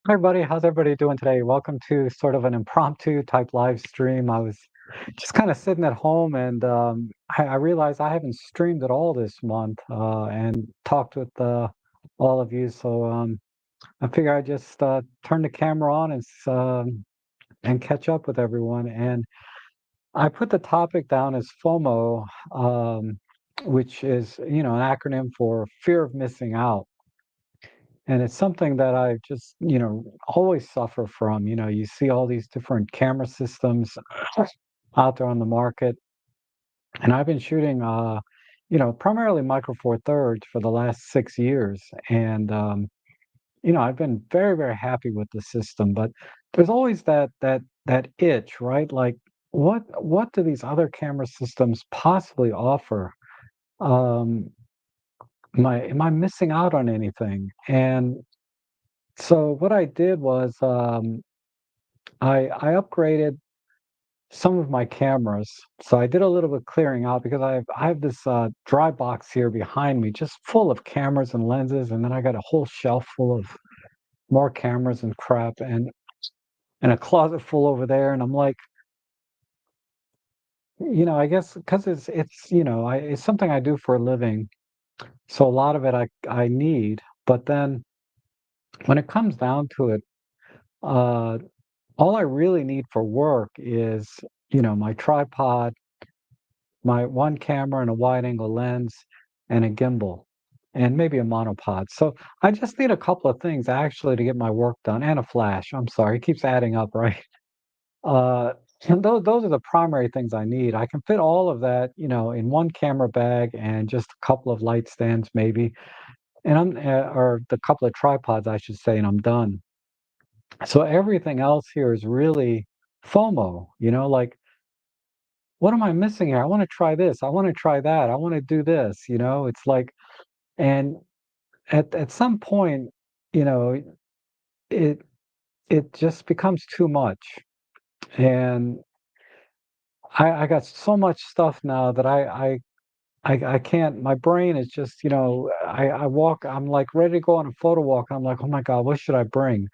Hi, everybody. How's everybody doing today? Welcome to sort of an impromptu type live stream. I was just kind of sitting at home and I realized I haven't streamed at all this month and talked with all of you. So I figure I just turn the camera on and catch up with everyone. And I put the topic down as FOMO, which is, an acronym for fear of missing out. And it's something that I just, always suffer from. You see all these different camera systems out there on the market, and I've been shooting, primarily Micro Four Thirds for the last 6 years, and I've been very, very happy with the system. But there's always that itch, right? Like, what do these other camera systems possibly offer? Um, am I missing out on anything? And so what I did was I upgraded some of my cameras. So I did a little bit clearing out because I have this dry box here behind me, just full of cameras and lenses, and then I got a whole shelf full of more cameras and crap, and a closet full over there. And I'm like, I guess because it's something I do for a living, so a lot of it I need. But then when it comes down to it, uh, all I really need for work is, my tripod, my one camera and a wide angle lens, and a gimbal, and maybe a monopod. So I just need a couple of things actually to get my work done, and a flash. I'm sorry, it keeps adding up, right? Uh, and those are the primary things I need. I can fit all of that, in one camera bag and just a couple of light stands maybe, and or the couple of tripods, I should say, and I'm done. So everything else here is really FOMO, like, what am I missing here? I want to try this. I want to try that. I want to do this. It's like, and at some point, you know, it it just becomes too much. And I got so much stuff now that I can't. My brain is just, I walk. I'm like ready to go on a photo walk. I'm like, oh my God, what should I bring?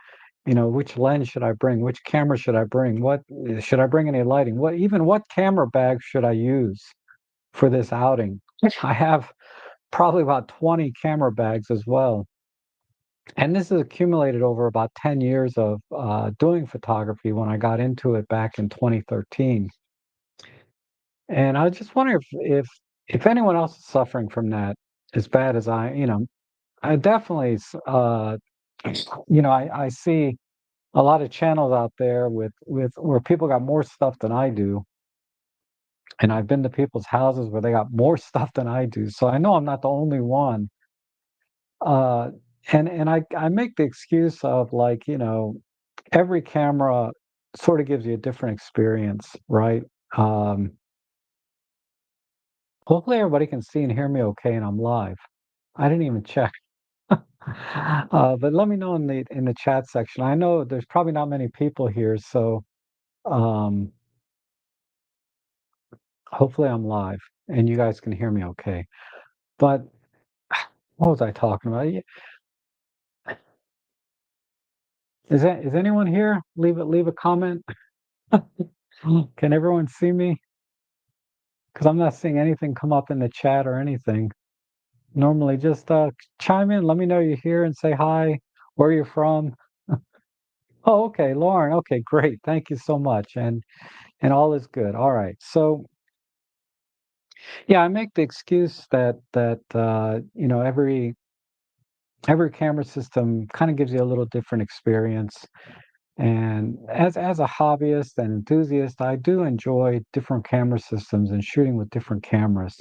Which lens should I bring? Which camera should I bring? What should I bring? Any lighting? What camera bag should I use for this outing? I have probably about 20 camera bags as well. And this is accumulated over about 10 years of doing photography when I got into it back in 2013. And I was just wondering if anyone else is suffering from that as bad as I definitely, I see a lot of channels out there with where people got more stuff than I do. And I've been to people's houses where they got more stuff than I do. So I know I'm not the only one. Uh, and I make the excuse of, like, every camera sort of gives you a different experience, right? Um, Hopefully everybody can see and hear me okay, and I'm live. I didn't even check. But let me know in the chat section. I know there's probably not many people here, so um, hopefully I'm live and you guys can hear me okay. But what was I talking about? Is anyone here? Leave a comment. Can everyone see me? Because I'm not seeing anything come up in the chat or anything. Normally, just chime in, let me know you're here, and say hi, where you're from. Oh, okay, Lauren. Okay, great. Thank you so much. And all is good. All right. So yeah, I make the excuse that every camera system kind of gives you a little different experience. And as a hobbyist and enthusiast, I do enjoy different camera systems and shooting with different cameras.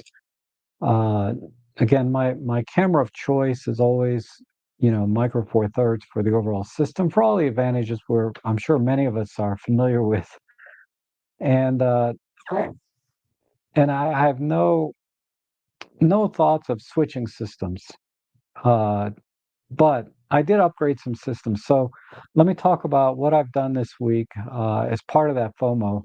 Uh, Again, my camera of choice is always, Micro Four Thirds for the overall system, for all the advantages where I'm sure many of us are familiar with. And I have no thoughts of switching systems. Uh, but I did upgrade some systems. So let me talk about what I've done this week as part of that FOMO.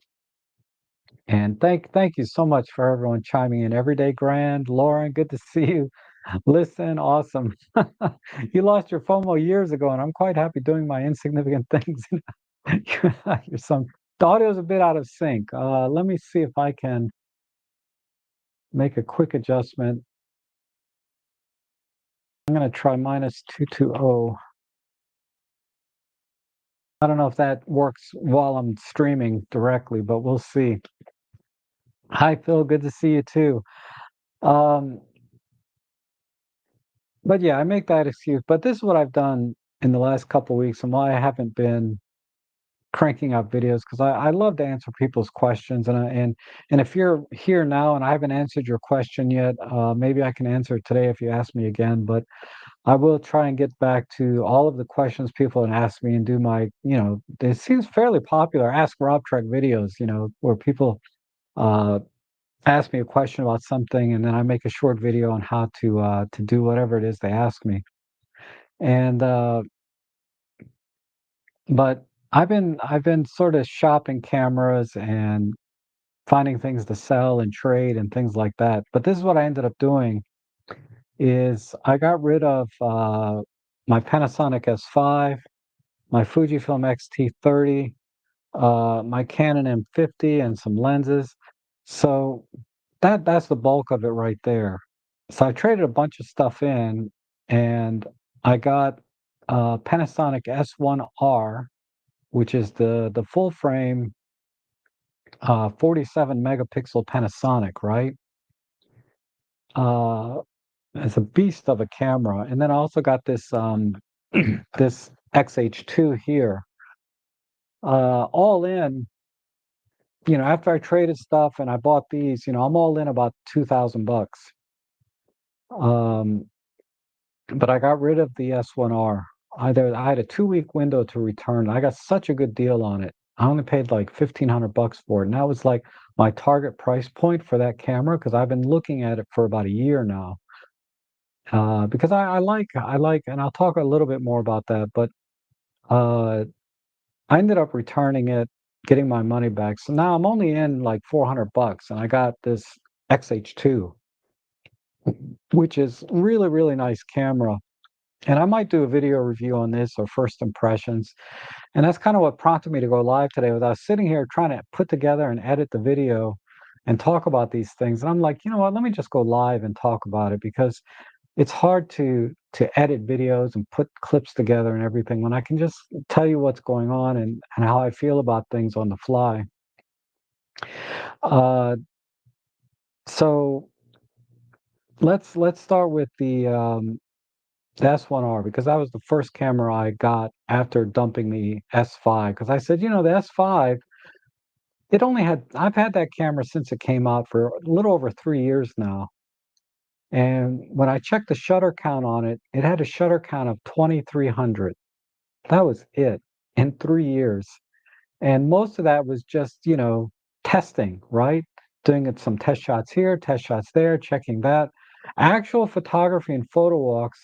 And thank you so much for everyone chiming in. Everyday Grand, Lauren, good to see you. Listen, awesome. You lost your FOMO years ago, and I'm quite happy doing my insignificant things. You're some the audio's a bit out of sync. Let me see if I can make a quick adjustment. I'm gonna try minus 220. I don't know if that works while I'm streaming directly, but we'll see. Hi, Phil. Good to see you too. Um, but yeah, I make that excuse. But this is what I've done in the last couple weeks and why I haven't been cranking out videos because I love to answer people's questions and if you're here now and I haven't answered your question yet, maybe I can answer it today if you ask me again. But I will try and get back to all of the questions people have asked me and do my, it seems fairly popular Ask Rob Trek videos, where people uh, ask me a question about something and then I make a short video on how to do whatever it is they ask me. And but I've been sort of shopping cameras and finding things to sell and trade and things like that. But this is what I ended up doing is I got rid of my Panasonic S5, my Fujifilm X-T30, my Canon M50, and some lenses. So that's the bulk of it right there. So I traded a bunch of stuff in, and I got Panasonic S1R, which is the full frame 47 megapixel Panasonic, right? Uh, it's a beast of a camera. And then I also got this this X-H2 here. All in, after I traded stuff and I bought these, I'm all in about 2,000 bucks. Um, but I got rid of the S1R. I had a 2 week window to return. I got such a good deal on it. I only paid like 1,500 bucks for it. And that was like my target price point for that camera because I've been looking at it for about a year now. Because I like, and I'll talk a little bit more about that. But uh, I ended up returning it, getting my money back. So now I'm only in like 400 bucks, and I got this XH2, which is really, really nice camera. And I might do a video review on this or first impressions. And that's kind of what prompted me to go live today. Was I was sitting here trying to put together and edit the video and talk about these things. And I'm like, you know what? Let me just go live and talk about it because it's hard to edit videos and put clips together and everything when I can just tell you what's going on and how I feel about things on the fly. Uh, so let's start with the S1R because that was the first camera I got after dumping the S5. Because I said, the S5, I've had that camera since it came out for a little over 3 years now. And when I checked the shutter count on it, it had a shutter count of 2,300. That was it in 3 years. And most of that was just, testing, right? Doing it some test shots here, test shots there, checking that. Actual photography and photo walks,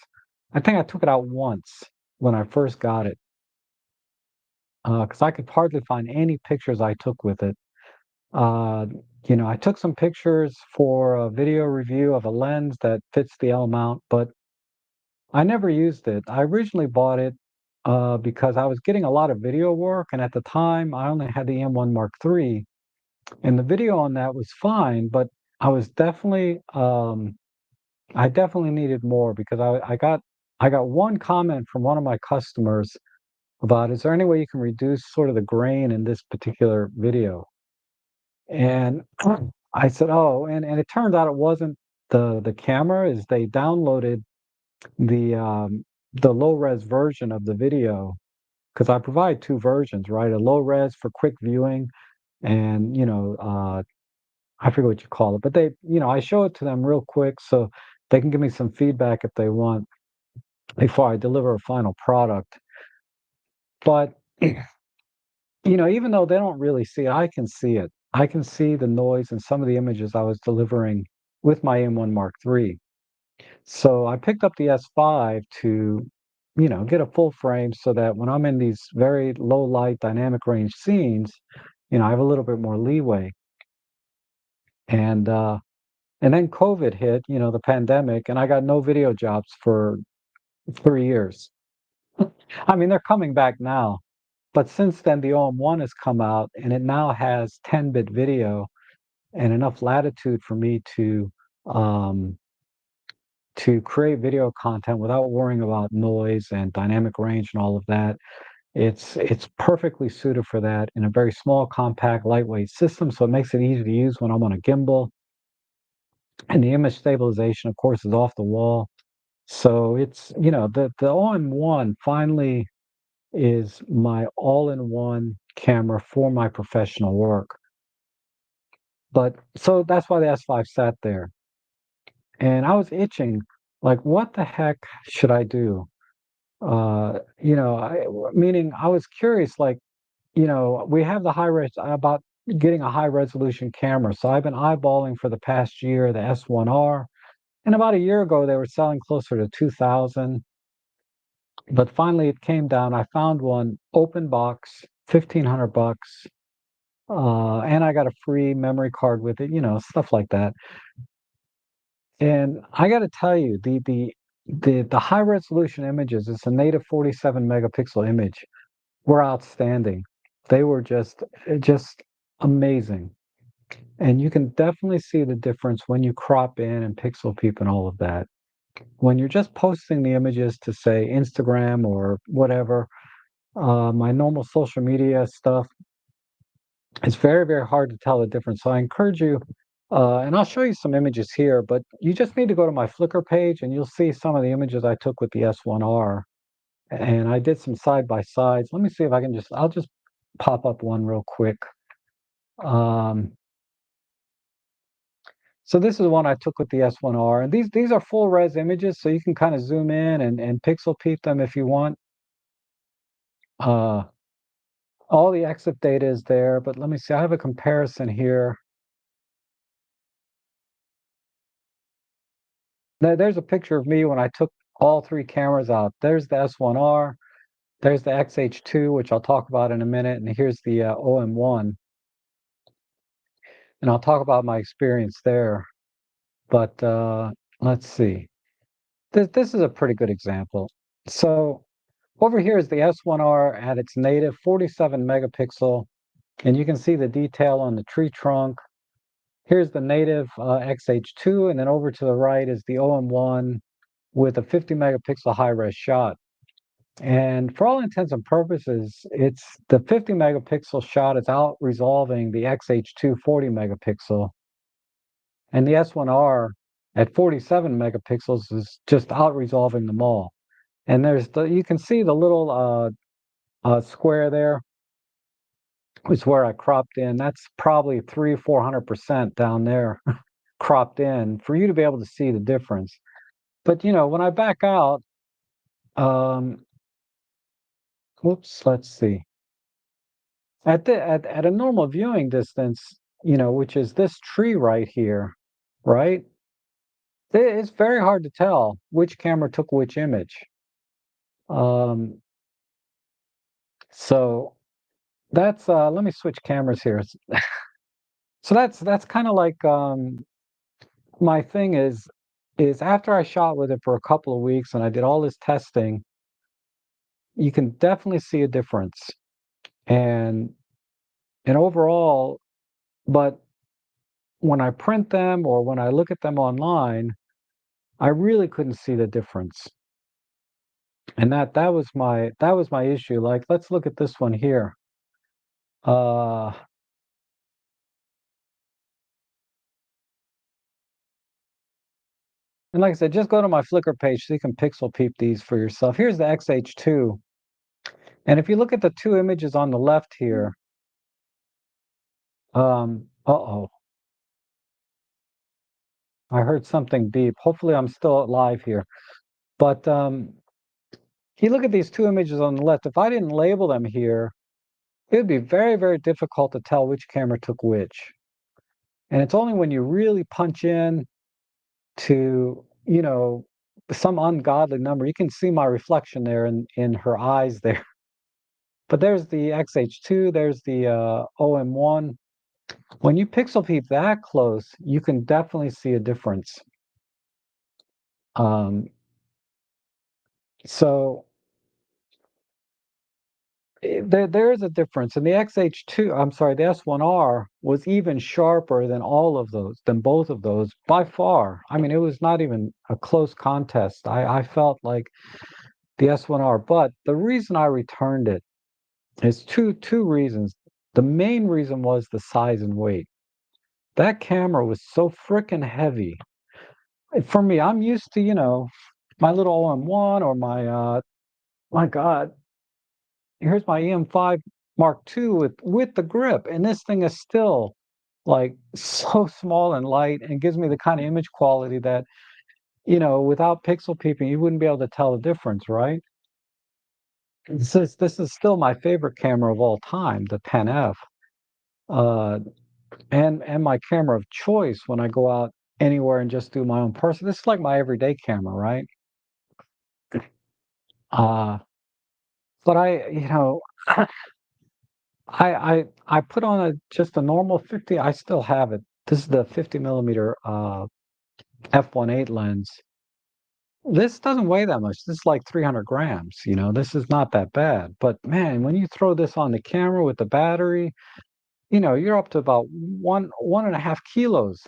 I think I took it out once when I first got it, because I could hardly find any pictures I took with it. Uh, I took some pictures for a video review of a lens that fits the L mount, but I never used it. I originally bought it because I was getting a lot of video work, and at the time I only had the M1 Mark III, and the video on that was fine, but I was definitely I definitely needed more because I got one comment from one of my customers about, is there any way you can reduce sort of the grain in this particular video? And I said, oh, and it turned out it wasn't the camera, is they downloaded the um, the low res version of the video because I provide two versions, right? A low res for quick viewing, and I forget what you call it, but I show it to them real quick so they can give me some feedback if they want before I deliver a final product. But even though they don't really see it, I can see it. I can see the noise in some of the images I was delivering with my M1 Mark III. So I picked up the S5 to, get a full frame so that when I'm in these very low light dynamic range scenes, I have a little bit more leeway. And And then COVID hit, the pandemic, and I got no video jobs for 3 years. I mean, they're coming back now, but since then the OM-1 has come out, and it now has 10-bit video and enough latitude for me um, to create video content without worrying about noise and dynamic range and all of that. It's perfectly suited for that in a very small, compact, lightweight system, so it makes it easy to use when I'm on a gimbal. And the image stabilization, of course, is off the wall. So it's, the OM-1 finally is my all-in-one camera for my professional work. But so that's why the S5 sat there. And I was itching, like, what the heck should I do? Meaning I was curious, like, we have the about getting a high resolution camera. So I've been eyeballing for the past year the S1R. And about a year ago, they were selling closer to 2,000. But finally, it came down. I found one open box, 1,500 bucks, and I got a free memory card with it. Stuff like that. And I got to tell you, the high resolution images, it's a native 47 megapixel image, were outstanding. They were just amazing. And you can definitely see the difference when you crop in and pixel peep and all of that. When you're just posting the images to, say, Instagram or whatever, my normal social media stuff, it's very, very hard to tell the difference. So I encourage you, and I'll show you some images here, but you just need to go to my Flickr page and you'll see some of the images I took with the S1R. And I did some side by sides. Let me see if I can I'll just pop up one real quick. Um, so this is one I took with the S1R, and these are full res images, so you can kind of zoom in and pixel peep them if you want. Uh, all the exit data is there, but let me see. I have a comparison here. There's a picture of me when I took all three cameras out. There's the S1R, there's the X-H2, which I'll talk about in a minute, and here's the OM-1. And I'll talk about my experience there. But let's see. This is a pretty good example. So over here is the S1R at its native 47 megapixel, and you can see the detail on the tree trunk. Here's the native X-H2, and then over to the right is the OM-1 with a 50 megapixel high-res shot. And for all intents and purposes, it's the 50 megapixel shot is out resolving the X-H2 40 megapixel, and the S1R at 47 megapixels is just out resolving them all. And you can see the little square there is where I cropped in. That's probably 400% down there cropped in for you to be able to see the difference. But when I back out, whoops, let's see. At a normal viewing distance, which is this tree right here, right? It's very hard to tell which camera took which image. Um, so that's let me switch cameras here. So that's kind of like my thing is after I shot with it for a couple of weeks and I did all this testing, you can definitely see a difference. And overall, but when I print them or when I look at them online, I really couldn't see the difference. And that was my issue. Like, let's look at this one here. Uh, and like I said, just go to my Flickr page so you can pixel peep these for yourself. Here's the X-H2. And if you look at the two images on the left here, uh-oh, I heard something beep. Hopefully I'm still live here. But you look at these two images on the left, if I didn't label them here, it would be very, very difficult to tell which camera took which. And it's only when you really punch in to, some ungodly number. You can see my reflection there in her eyes there. But there's the X-H2, there's the OM-1. When you pixel peep that close, you can definitely see a difference. Um, so there is a difference. And the XH2, I'm sorry, the S1R was even sharper than all of those, than both of those by far. I mean, it was not even a close contest. I felt like the S1R, but the reason I returned it is two reasons. The main reason was the size and weight. That camera was so freaking heavy. For me, I'm used to, my little OM-1 or my God, here's my EM5 Mark II with the grip, and this thing is still like so small and light and gives me the kind of image quality that, without pixel peeping, you wouldn't be able to tell the difference, right? This is still my favorite camera of all time, the 10F. Uh, and my camera of choice when I go out anywhere and just do my own person. This is like my everyday camera, right? Uh, but I put on just a normal 50. I still have it. This is the 50 millimeter f1.8 lens. This doesn't weigh that much. This is like 300 grams. This is not that bad. But man, when you throw this on the camera with the battery, you're up to about 1.5 kilos.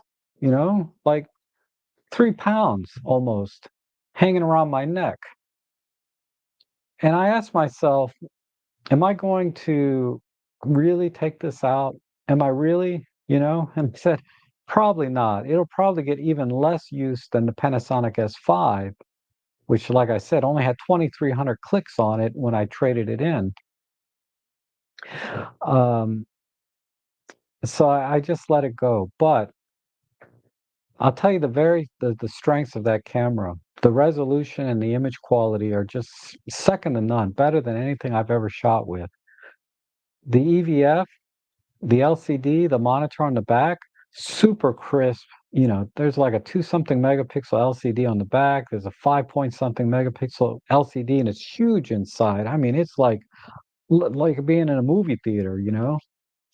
Like 3 pounds almost hanging around my neck. And I asked myself, am I going to really take this out? Am I really, And I said, probably not. It'll probably get even less use than the Panasonic S5, which, like I said, only had 2,300 clicks on it when I traded it in. Um, so I just let it go. But I'll tell you the strengths of that camera. The resolution and the image quality are just second to none, better than anything I've ever shot with. The EVF, the LCD, the monitor on the back, super crisp. There's like a 2 something megapixel LCD on the back. There's a 5 point something megapixel LCD, and it's huge inside. I mean, it's like being in a movie theater,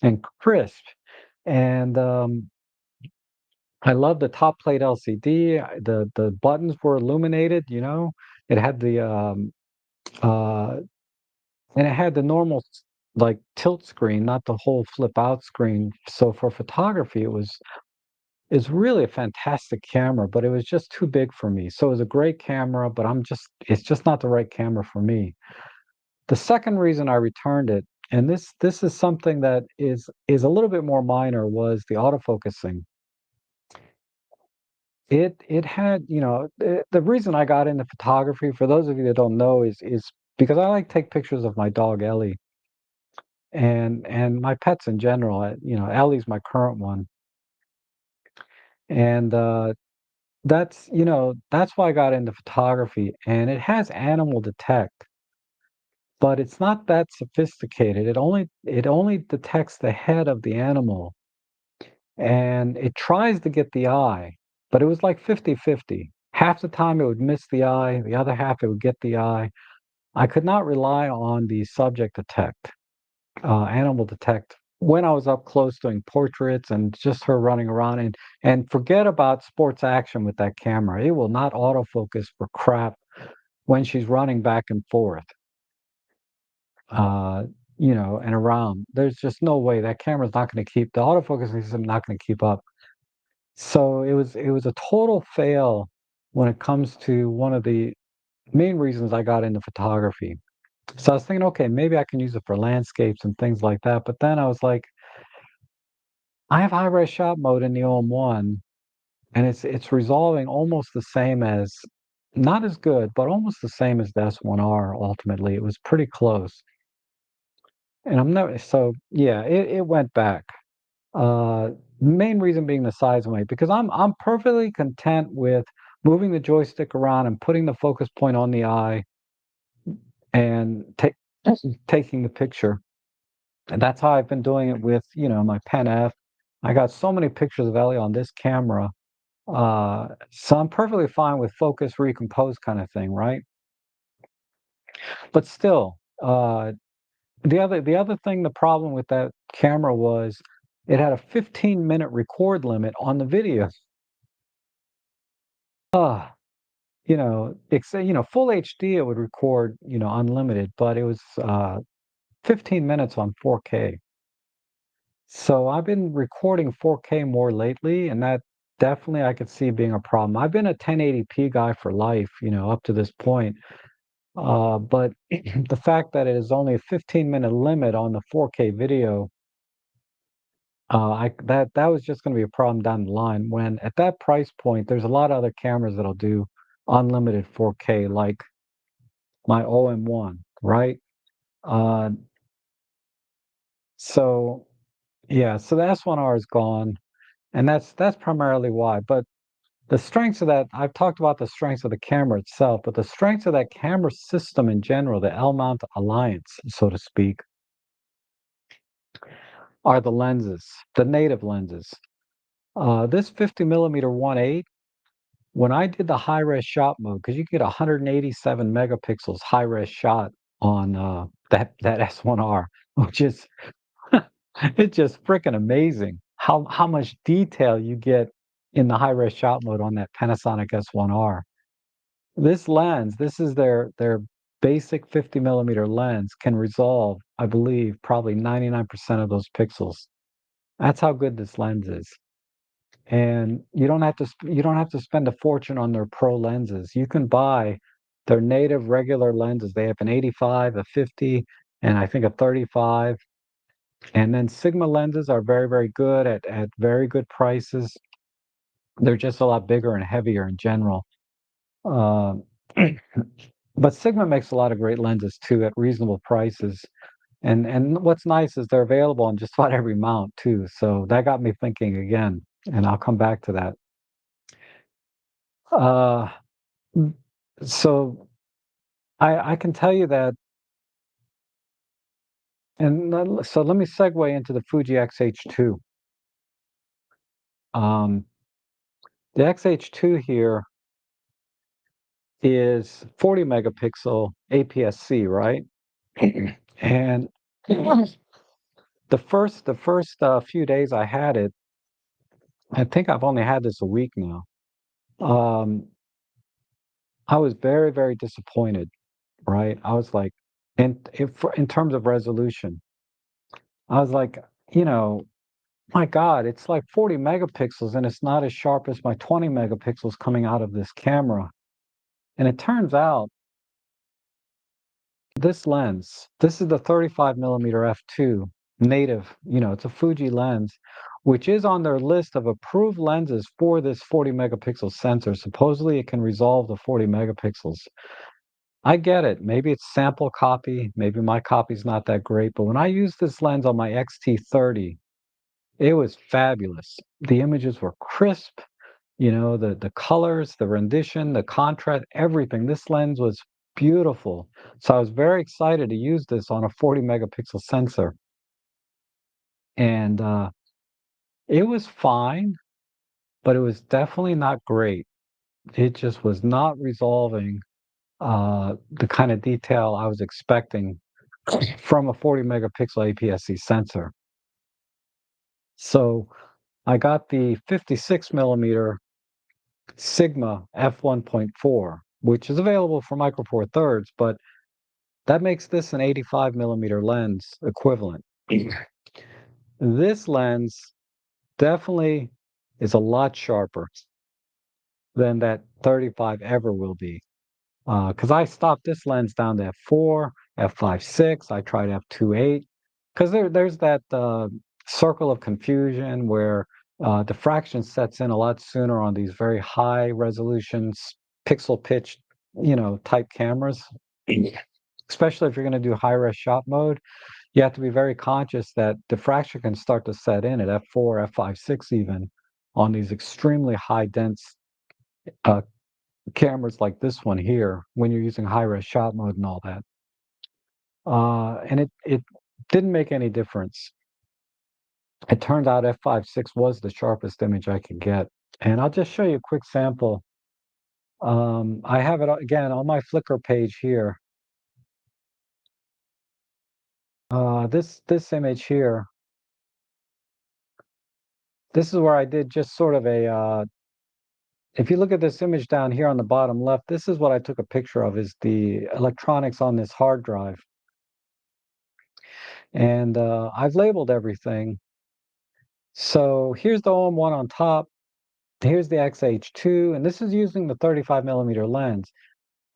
and crisp. And I love the top plate LCD. The buttons were illuminated. It had the uh, and it had the normal like tilt screen, not the whole flip out screen. So for photography, it's really a fantastic camera, but it was just too big for me. So it was a great camera, but it's just not the right camera for me. The second reason I returned it, and this is something that is a little bit more minor, was the autofocusing. It had, the reason I got into photography, for those of you that don't know, is because I like to take pictures of my dog Ellie and my pets in general. Ellie's my current one, and that's why I got into photography. And it has animal detect, but it's not that sophisticated. It only detects the head of the animal, and it tries to get the eye, but it was like 50-50. Half the time it would miss the eye, the other half it would get the eye. I could not rely on the subject detect, animal detect, when I was up close doing portraits and just her running around, and forget about sports action with that camera. It will not autofocus for crap when she's running back and forth, uh, and around. There's just no way that camera's not going to keep the autofocus system not going to keep up. So it was a total fail when it comes to one of the main reasons I got into photography. So I was thinking, okay, maybe I can use it for landscapes and things like that. But then I was like, I have high res shot mode in the OM-1, and it's resolving almost the same as, not as good, but almost the same as the S1R. Ultimately, it was pretty close. And I'm never so yeah, it went back. Uh, Main reason being the size and weight, because I'm perfectly content with moving the joystick around and putting the focus point on the eye and taking the picture. And that's how I've been doing it with, my Pen F. I got so many pictures of Ellie on this camera. So I'm perfectly fine with focus, recompose kind of thing, right? But still, the other thing, the problem with that camera was it had a 15-minute record limit on the video. Ah, full HD it would record, unlimited, but it was 15 minutes on 4K. So I've been recording 4K more lately, and that definitely I could see being a problem. I've been a 1080p guy for life, up to this point. But the fact that it is only a 15-minute limit on the 4K video, that was just going to be a problem down the line. When at that price point, there's a lot of other cameras that'll do unlimited 4K, like my OM-1, right? Uh, so yeah, so the S1R is gone, and that's primarily why. But the strengths of that, I've talked about the strengths of the camera itself, but the strengths of that camera system in general, the L-mount alliance, so to speak, are the lenses, the native lenses. This 50 millimeter 1.8, when I did the high res shot mode, because you get 187 megapixels high res shot on that S1R, which is it's just freaking amazing how much detail you get in the high res shot mode on that Panasonic S1R. This lens, this is their basic 50 millimeter lens, can resolve, I believe, probably 99% of those pixels. That's how good this lens is. And you don't have to spend a fortune on their pro lenses. You can buy their native regular lenses. They have an 85, a 50, and I think a 35. And then Sigma lenses are very, very good at very good prices. They're just a lot bigger and heavier in general. Uh, but Sigma makes a lot of great lenses too at reasonable prices. And what's nice is they're available on just about every mount too. So that got me thinking again, and I'll come back to that. Uh, Mm. So I can tell you that, so let me segue into the Fuji X-H2. Um, the X-H2 here is 40 megapixel APS-C, right? And the first few days I had it, I think I've only had this a week now. Um, I was very, very disappointed, right? I was like, in terms of resolution, I was like, you know, my God, it's like 40 megapixels and it's not as sharp as my 20 megapixels coming out of this camera. And it turns out this lens, this is the 35 millimeter f2 native, it's a Fuji lens, which is on their list of approved lenses for this 40 megapixel sensor. Supposedly it can resolve the 40 megapixels. I get it. Maybe it's sample copy. Maybe my copy's not that great. But when I used this lens on my XT30, it was fabulous. The images were crisp. The colors, the rendition, the contrast, everything. This lens was beautiful. So I was very excited to use this on a 40 megapixel sensor. And it was fine, but it was definitely not great. It just was not resolving the kind of detail I was expecting from a 40 megapixel APS-C sensor. So I got the 56 millimeter Sigma f1.4, which is available for Micro Four Thirds, but that makes this an 85 millimeter lens equivalent. This lens definitely is a lot sharper than that 35 ever will be. Because I stopped this lens down to f4, f5.6. I tried f2.8. Because there's that circle of confusion where diffraction sets in a lot sooner on these very high resolutions, pixel pitch, type cameras. Especially if you're going to do high res shot mode, you have to be very conscious that diffraction can start to set in at f4, f5.6 even on these extremely high dense uh, cameras like this one here when you're using high res shot mode and all that. And it didn't make any difference. It turned out f5.6 was the sharpest image I could get. And I'll just show you a quick sample. I have it again on my Flickr page here. This image here this is where I did just sort of a, if you look at this image down here on the bottom left, this is what I took a picture of, is the electronics on this hard drive. And I've labeled everything. So here's the OM-1 on top. Here's the X-H2, and this is using the 35 millimeter lens.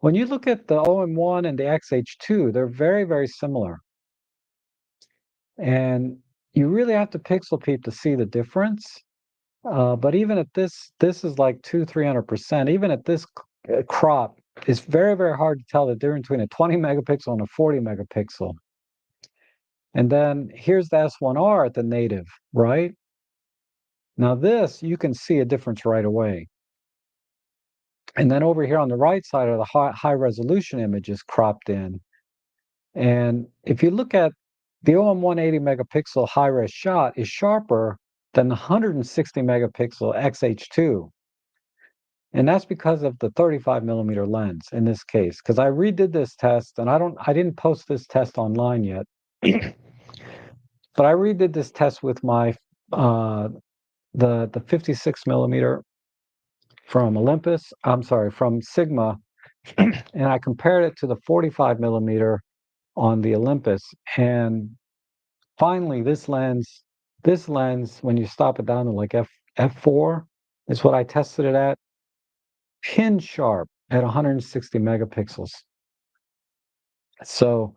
When you look at the OM-1 and the X-H2, they're very, very similar. And you really have to pixel peep to see the difference. But even at this is like 300%. Even at this crop, it's very, very hard to tell the difference between a 20 megapixel and a 40 megapixel. And then here's the S1R at the native, right? Now this, you can see a difference right away. And then over here on the right side are the high resolution images cropped in. And if you look at the OM-180 megapixel high-res shot is sharper than the 160 megapixel X-H2. And that's because of the 35 millimeter lens in this case. Because I redid this test, and I didn't post this test online yet. But I redid this test with my the 56 millimeter from Olympus. I'm sorry, from Sigma, and I compared it to the 45 millimeter on the Olympus. And finally, this lens, when you stop it down to like f4, is what I tested it at, pin sharp at 160 megapixels. So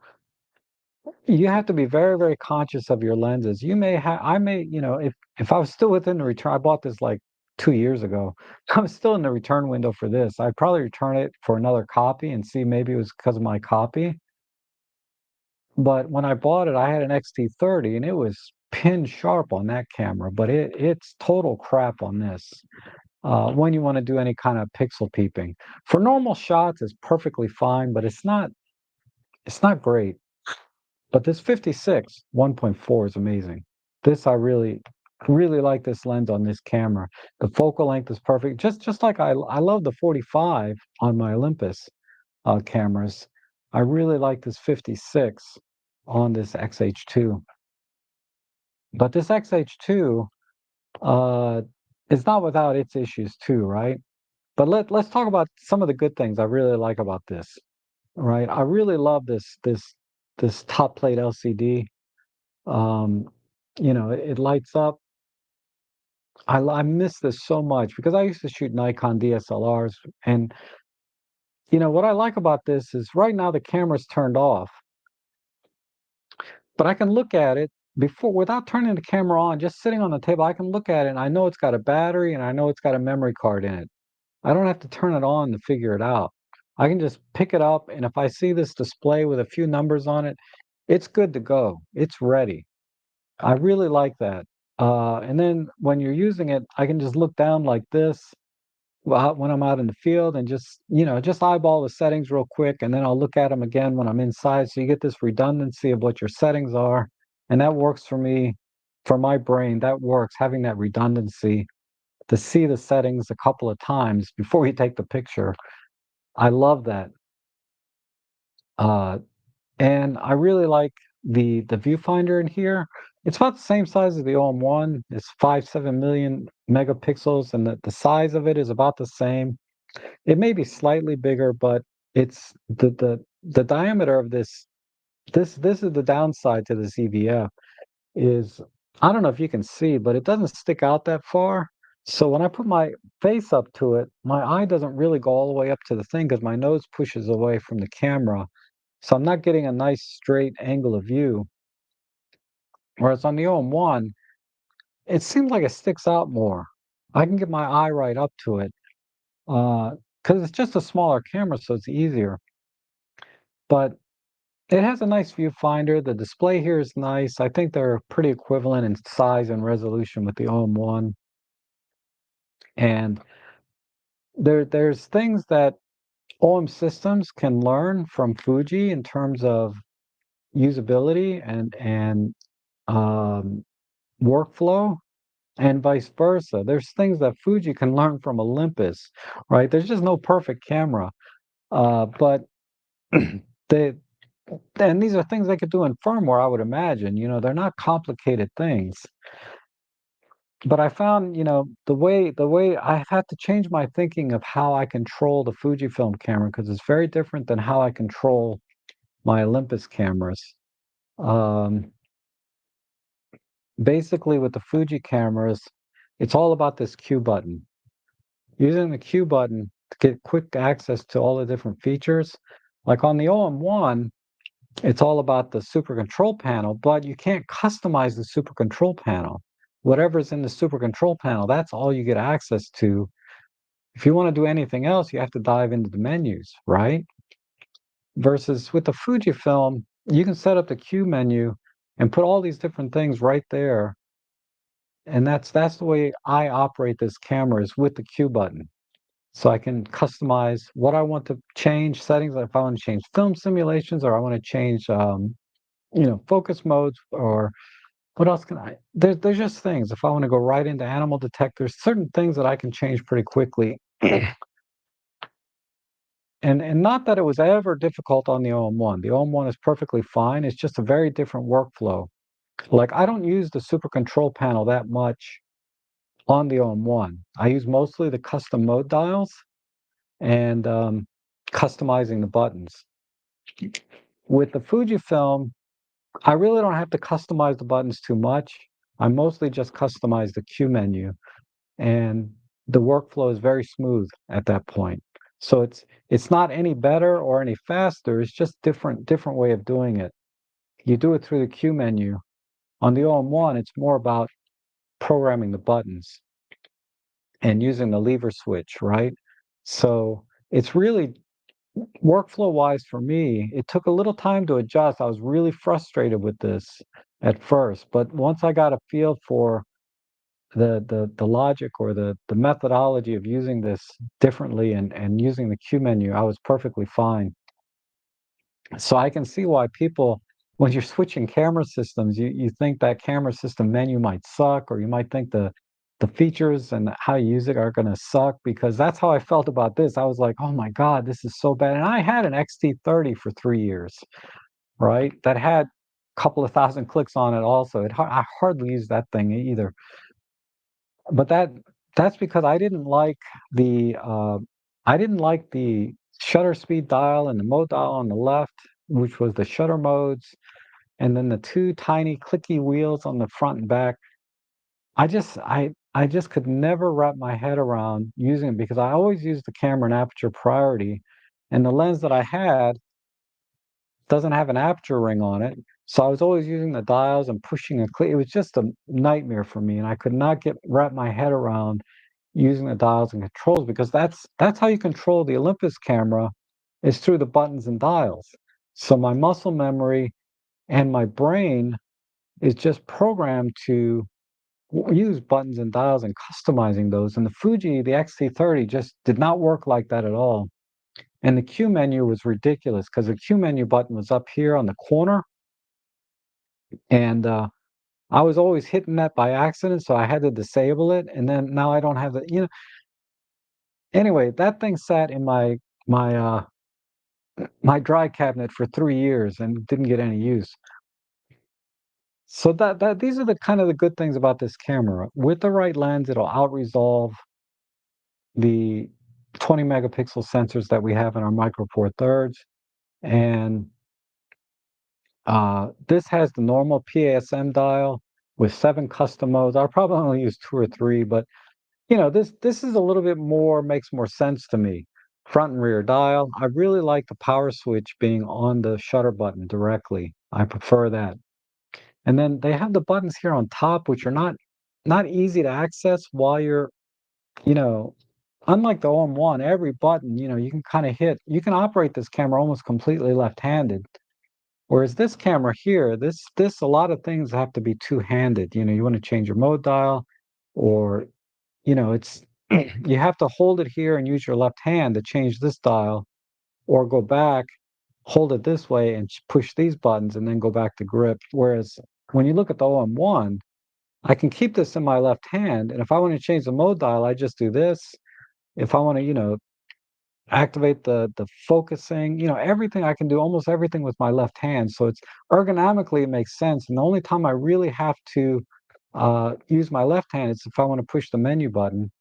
you have to be very, very conscious of your lenses. You may have, I may, if I was still within the return, I bought this like 2 years ago. I was still in the return window for this. I'd probably return it for another copy and see maybe it was because of my copy. But when I bought it, I had an XT30 and it was pin sharp on that camera, but it's total crap on this. When you want to do any kind of pixel peeping. For normal shots, it's perfectly fine, but it's not great. But this 56 1.4 is amazing. This I really, really like this lens on this camera. The focal length is perfect. Just like I love the 45 on my Olympus cameras. I really like this 56 on this X-H2. But this X-H2 uh, is not without its issues too, right? But let's talk about some of the good things I really like about this. Right? I really love this top plate LCD. Um, it lights up. I miss this so much because I used to shoot Nikon DSLRs, and what I like about this is right now the camera's turned off, but I can look at it before without turning the camera on, just sitting on the table. I can look at it and I know it's got a battery and I know it's got a memory card in it. I don't have to turn it on to figure it out. I can just pick it up, and if I see this display with a few numbers on it, it's good to go. It's ready. I really like that. And then when you're using it, I can just look down like this when I'm out in the field and just eyeball the settings real quick, and then I'll look at them again when I'm inside. So you get this redundancy of what your settings are, and that works for me, for my brain. That works, having that redundancy to see the settings a couple of times before you take the picture. I love that. Uh, and I really like the viewfinder in here. It's about the same size as the OM-1. It's 5.7 million megapixels, and the size of it is about the same. It may be slightly bigger, but it's the diameter of this. This is the downside to this EVF is I don't know if you can see, but it doesn't stick out that far. So when I put my face up to it, my eye doesn't really go all the way up to the thing because my nose pushes away from the camera. So I'm not getting a nice straight angle of view. Whereas on the OM-1, it seems like it sticks out more. I can get my eye right up to it because it's just a smaller camera, so it's easier. But it has a nice viewfinder. The display here is nice. I think they're pretty equivalent in size and resolution with the OM-1. And there's things that OM systems can learn from Fuji in terms of usability and um, workflow, and vice versa. There's things that Fuji can learn from Olympus, right? There's just no perfect camera, but they and these are things they could do in firmware, I would imagine. They're not complicated things. but I found, the way I had to change my thinking of how I control the Fujifilm camera because it's very different than how I control my Olympus cameras. Um, Basically, with the Fuji cameras, it's all about this Q button. Using the Q button to get quick access to all the different features. Like on the OM-1, it's all about the super control panel, but you can't customize the super control panel. Whatever's in the super control panel, that's all you get access to. If you want to do anything else, you have to dive into the menus, right? Versus with the Fujifilm, you can set up the Q menu and put all these different things right there. And that's the way I operate this camera is with the Q button. So I can customize what I want to change settings. If I want to change film simulations or I want to change, focus modes or what else can I? There's just things. If I want to go right into animal detectors, certain things that I can change pretty quickly. And not that it was ever difficult on the OM-1. The OM-1 is perfectly fine. It's just a very different workflow. Like I don't use the super control panel that much on the OM-1. I use mostly the custom mode dials and customizing the buttons. With the Fujifilm, I really don't have to customize the buttons too much. I mostly just customize the Q menu, and the workflow is very smooth at that point. So it's not any better or any faster. It's just different way of doing it. You do it through the Q menu. On the OM-1, it's more about programming the buttons and using the lever switch, right? So it's really workflow wise for me, it took a little time to adjust. I was really frustrated with this at first, but once I got a feel for the logic or the methodology of using this differently and using the Q menu, I was perfectly fine. So I can see why people, when you're switching camera systems, you think that camera system menu might suck, or you might think the features and how you use it are going to suck because that's how I felt about this. I was like, oh my God, this is so bad. And I had an XT30 for 3 years, right? That had a couple of thousand clicks on it also. I hardly used that thing either. But that's because I didn't like the shutter speed dial and the mode dial on the left, which was the shutter modes, and then the two tiny clicky wheels on the front and back. I just could never wrap my head around using it because I always used the camera in aperture priority, and the lens that I had doesn't have an aperture ring on it. So I was always using the dials and pushing a click. It was just a nightmare for me, and I could not get wrap my head around using the dials and controls because that's how you control the Olympus camera is through the buttons and dials. So my muscle memory and my brain is just programmed to use buttons and dials and customizing those. And the Fuji, the XT30 just did not work like that at all. And the Q menu was ridiculous because the Q menu button was up here on the corner, and I was always hitting that by accident, so I had to disable it. And then now I don't have the. Anyway, that thing sat in my my dry cabinet for 3 years and didn't get any use. So that these are the kind of the good things about this camera. With the right lens, it'll out resolve the 20 megapixel sensors that we have in our micro four thirds, and this has the normal PASM dial with 7 custom modes. I'll probably only use 2 or 3, but this is a little bit more makes more sense to me. Front and rear dial. I really like the power switch being on the shutter button directly. I prefer that. And then they have the buttons here on top, which are not easy to access while you're, you know, unlike the OM-1, every button, you can kind of hit. You can operate this camera almost completely left-handed. Whereas this camera here, this a lot of things have to be two-handed. You want to change your mode dial, or it's you have to hold it here and use your left hand to change this dial, or go back, hold it this way, and push these buttons, and then go back to grip. Whereas when you look at the OM-1, I can keep this in my left hand, and if I want to change the mode dial, I just do this. If I want to, activate the focusing, everything I can do, almost everything with my left hand. So it's ergonomically it makes sense. And the only time I really have to use my left hand, it's if I want to push the menu button.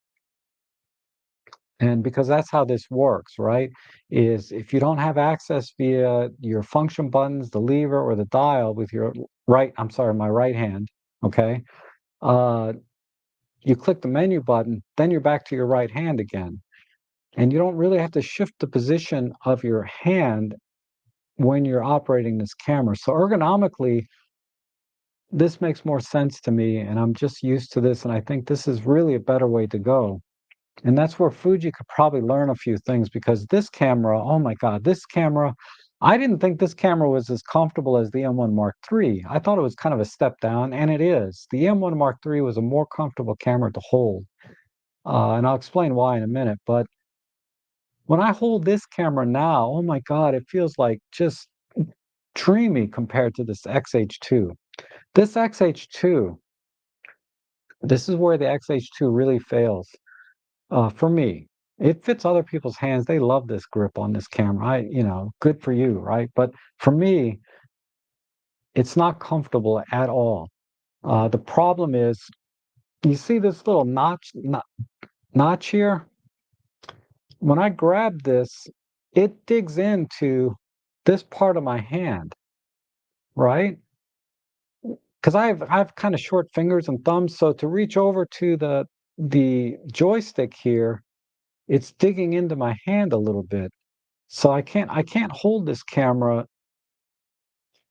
And because that's how this works, right? Is if you don't have access via your function buttons, the lever or the dial with your my right hand, okay? Uh, you click the menu button, then you're back to your right hand again. And you don't really have to shift the position of your hand when you're operating this camera. So ergonomically, this makes more sense to me, and I'm just used to this, and I think this is really a better way to go. And that's where Fuji could probably learn a few things because this camera, oh my God, this camera, I didn't think this camera was as comfortable as the M1 Mark III. I thought it was kind of a step down, and it is. The M1 Mark III was a more comfortable camera to hold, and I'll explain why in a minute. But when I hold this camera now, oh my God, it feels like just dreamy compared to this X-H2. This X-H2, this is where the X-H2 really fails. For me, it fits other people's hands. They love this grip on this camera. Good for you, right? But for me, it's not comfortable at all. The problem is, you see this little notch here? When I grab this, it digs into this part of my hand, right? Because I have kind of short fingers and thumbs, so to reach over to the joystick here, it's digging into my hand a little bit. So I can't hold this camera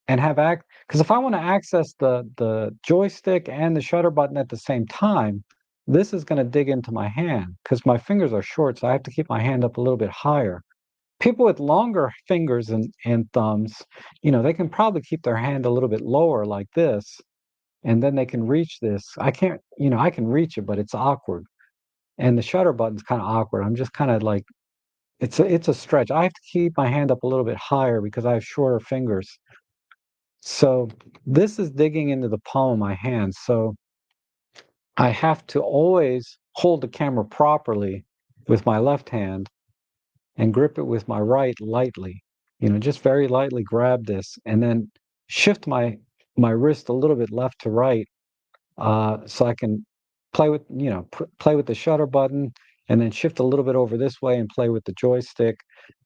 and have because if I want to access the joystick and the shutter button at the same time, this is going to dig into my hand because my fingers are short, so I have to keep my hand up a little bit higher. People with longer fingers and thumbs, they can probably keep their hand a little bit lower like this, and then they can reach this. I can't, I can reach it, but it's awkward. And the shutter button's kind of awkward. I'm just kind of like it's a stretch. I have to keep my hand up a little bit higher because I have shorter fingers. So this is digging into the palm of my hand. So I have to always hold the camera properly with my left hand and grip it with my right lightly. Just very lightly grab this and then shift my wrist a little bit left to right, so I can play with the shutter button and then shift a little bit over this way and play with the joystick,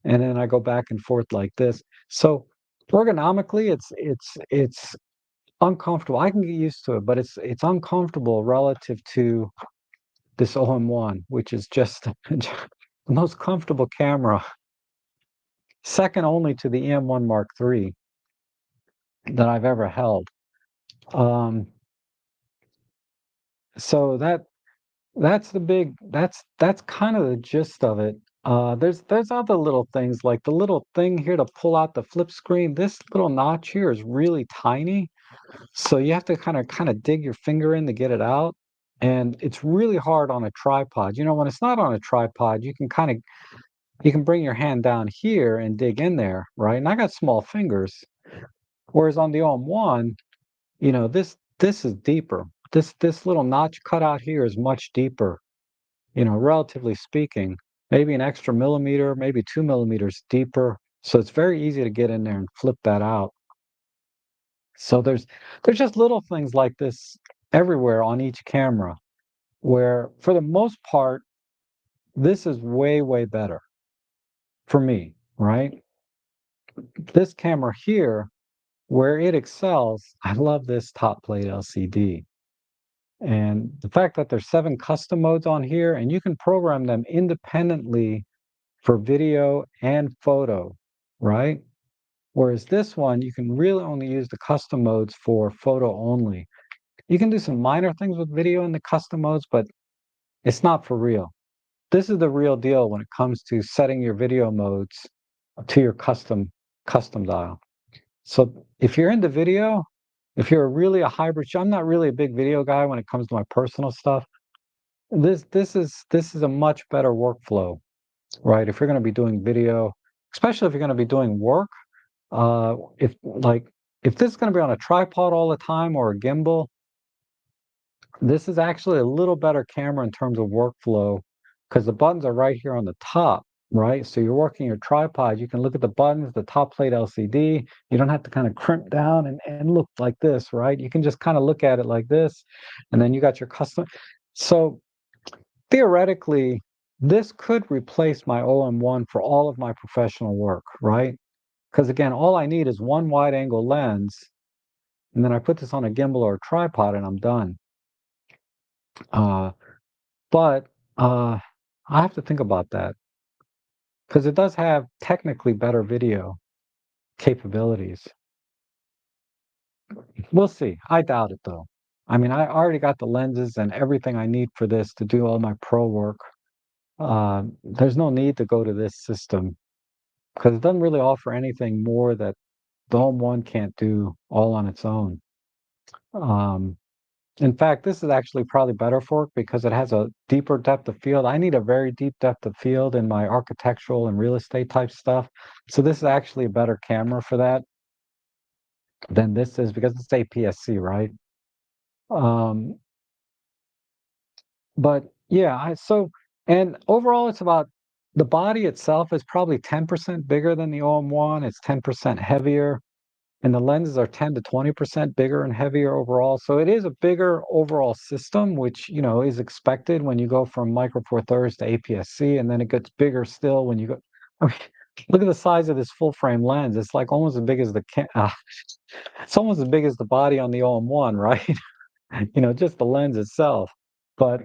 and then I go back and forth like this. So ergonomically, it's uncomfortable. I can get used to it, but it's uncomfortable relative to this OM-1, which is just the most comfortable camera, second only to the EM1 Mark III that I've ever held. Um, so that's kind of the gist of it. There's other little things like the little thing here to pull out the flip screen. This little notch here is really tiny, so you have to kind of dig your finger in to get it out, and it's really hard on a tripod. When it's not on a tripod, you can bring your hand down here and dig in there, right? And I got small fingers, whereas on the OM-1, this is deeper. This little notch cut out here is much deeper, relatively speaking, maybe an extra millimeter, maybe 2 millimeters deeper. So it's very easy to get in there and flip that out. So there's just little things like this everywhere on each camera, where for the most part, this is way, way better for me, right? This camera here, where it excels, I love this top plate LCD. And the fact that there's 7 custom modes on here, and you can program them independently for video and photo, right? Whereas this one, you can really only use the custom modes for photo only. You can do some minor things with video in the custom modes, but it's not for real. This is the real deal when it comes to setting your video modes to your custom dial. So if you're into video, if you're really a hybrid, I'm not really a big video guy when it comes to my personal stuff. This is a much better workflow, right? If you're going to be doing video, especially if you're going to be doing work, if this is going to be on a tripod all the time or a gimbal, this is actually a little better camera in terms of workflow because the buttons are right here on the top. right? So you're working your tripod, you can look at the buttons, the top plate LCD. You don't have to kind of crimp down and look like this, right? You can just kind of look at it like this, and then you got your custom. So theoretically, this could replace my OM-1 for all of my professional work, right? Because again, all I need is one wide angle lens, and then I put this on a gimbal or a tripod and I'm done. Uh, but I have to think about that because it does have technically better video capabilities. We'll see. I doubt it though. I mean, I already got the lenses and everything I need for this to do all my pro work. There's no need to go to this system because it doesn't really offer anything more that the OM-1 can't do all on its own. Um, In fact, this is actually probably better for it because it has a deeper depth of field. I need a very deep depth of field in my architectural and real estate type stuff. So this is actually a better camera for that than this is because it's APS-C, right? Um, but yeah, and overall it's about the body itself is probably 10% bigger than the OM-1. It's 10% heavier. And the lenses are 10 to 20% bigger and heavier overall. So it is a bigger overall system, which, is expected when you go from Micro Four Thirds to APS-C, and then it gets bigger still when you go. I mean, look at the size of this full frame lens. It's like almost as big as it's almost as big as the body on the OM-1, right? Just the lens itself. But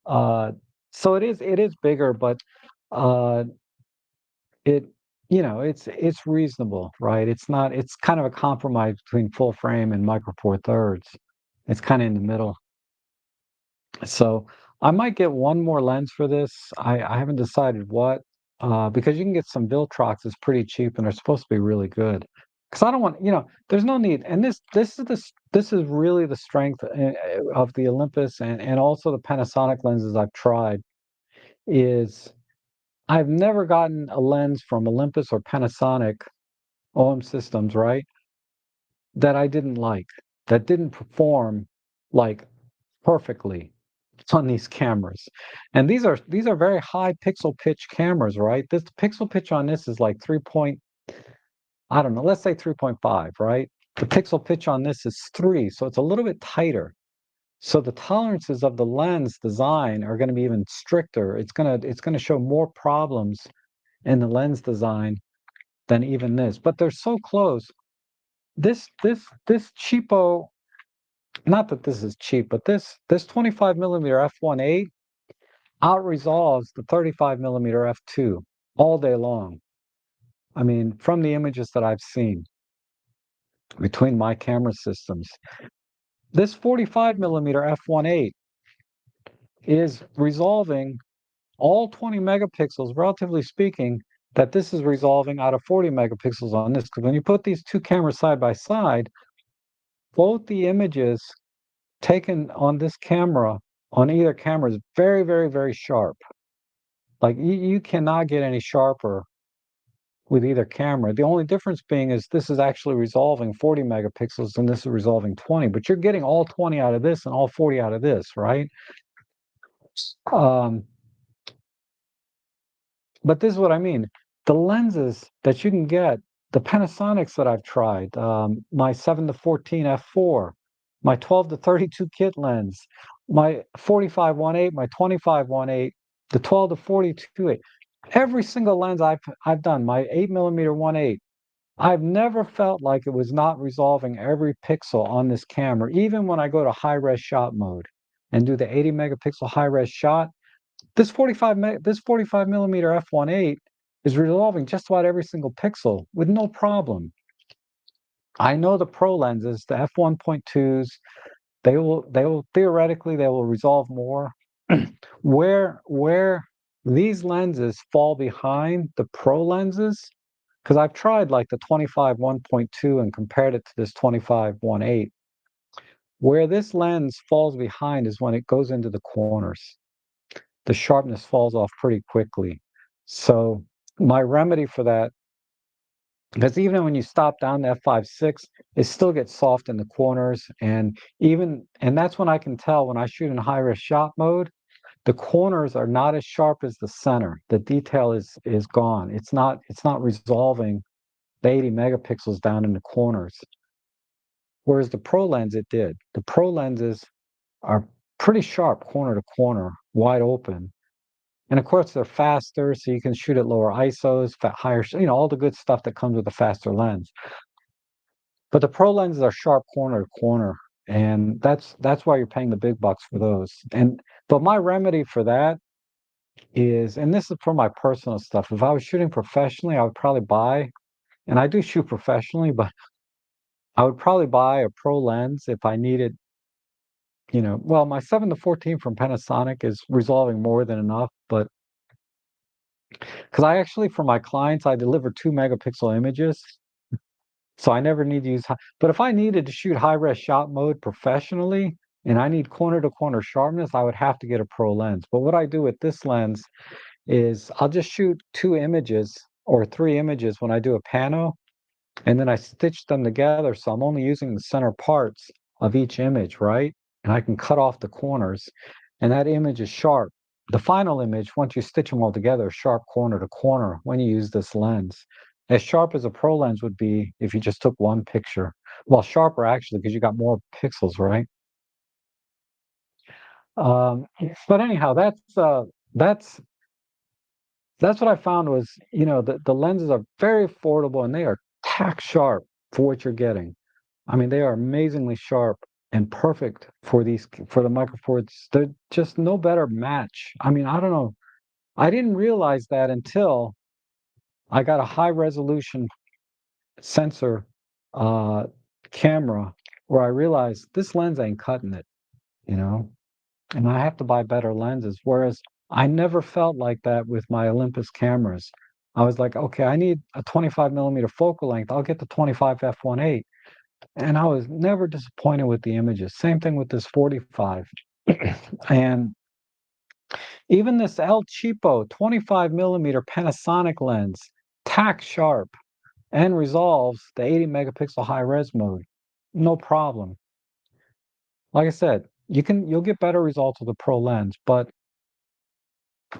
uh, so it is bigger, but uh, it it's reasonable, right? It's kind of a compromise between full frame and Micro Four Thirds. It's kind of in the middle. So I might get one more lens for this. I haven't decided what, because you can get some Viltrox. It's pretty cheap and they're supposed to be really good. Because I don't want, there's no need. And this is really the strength of the Olympus and also the Panasonic lenses I've tried is I've never gotten a lens from Olympus or Panasonic OM systems, right? That I didn't like, that didn't perform like perfectly on these cameras. And these are very high pixel pitch cameras, right? This pixel pitch on this is like 3 point, I don't know, let's say 3.5, right? The pixel pitch on this is 3, so it's a little bit tighter. So the tolerances of the lens design are going to be even stricter. It's going to show more problems in the lens design than even this. But they're so close. This cheapo, not that this is cheap, but this 25 millimeter f1.8 out resolves the 35 millimeter f2 all day long. I mean, from the images that I've seen between my camera systems, this 45 millimeter f1.8 is resolving all 20 megapixels, relatively speaking, that this is resolving out of 40 megapixels on this. Because when you put these two cameras side by side, both the images taken on this camera, on either camera, is very, very, very sharp. Like you cannot get any sharper with either camera. The only difference being is this is actually resolving 40 megapixels and this is resolving 20, but you're getting all 20 out of this and all 40 out of this, right? Um, but this is what I mean. The lenses that you can get, the Panasonics that I've tried, my 7 to 14 f4, my 12 to 32 kit lens, my 45 1.8, my 25 1.8, the 12 to 42 8. Every single lens I've done, my 8 millimeter 1.8, I've never felt like it was not resolving every pixel on this camera, even when I go to high res shot mode and do the 80 megapixel high res shot. This 45 millimeter f1.8 is resolving just about every single pixel with no problem. I know the pro lenses, the f1.2s, they will theoretically they will resolve more. Where these lenses fall behind the pro lenses, because I've tried like the 25 1.2 and compared it to this 25 1.8. Where this lens falls behind is when it goes into the corners. The sharpness falls off pretty quickly. So my remedy for that, because even when you stop down to f5.6, it still gets soft in the corners, and that's when I can tell when I shoot in high res shot mode the corners are not as sharp as the center. The detail is gone. It's not resolving the 80 megapixels down in the corners. Whereas the Pro lens, it did. The Pro lenses are pretty sharp corner to corner, wide open. And of course, they're faster, so you can shoot at lower ISOs, higher, all the good stuff that comes with a faster lens. But the Pro lenses are sharp corner to corner, and that's why you're paying the big bucks for those. But my remedy for that is, and this is for my personal stuff. If I was shooting professionally, I would probably buy, and I do shoot professionally, but I would probably buy a Pro lens if I needed, well, my 7 to 14 from Panasonic is resolving more than enough, but because I actually, for my clients, I deliver 2 megapixel images. So I never need to use high. But if I needed to shoot high-res shot mode professionally and I need corner-to-corner sharpness, I would have to get a Pro lens. But what I do with this lens is I'll just shoot 2 images or 3 images when I do a pano, and then I stitch them together. So I'm only using the center parts of each image, right? And I can cut off the corners, and that image is sharp. The final image, once you stitch them all together, is sharp corner to corner when you use this lens. As sharp as a Pro lens would be if you just took one picture. Well, sharper actually, because you got more pixels, right? Um, but anyhow, that's that's what I found was, the lenses are very affordable and they are tack sharp for what you're getting. I mean, they are amazingly sharp and perfect for the Micro Four. They're just no better match. I mean, I don't know. I didn't realize that until I got a high resolution sensor uh, camera where I realized this lens ain't cutting it, you know, and I have to buy better lenses. Whereas I never felt like that with my Olympus cameras. I was like, okay, I need a 25 millimeter focal length. I'll get the 25 f1.8. And I was never disappointed with the images. Same thing with this 45. And even this El Cheapo 25 millimeter Panasonic lens, tack sharp, and resolves the 80 megapixel high res mode. No problem. Like I said, you'll get better results with a Pro lens, but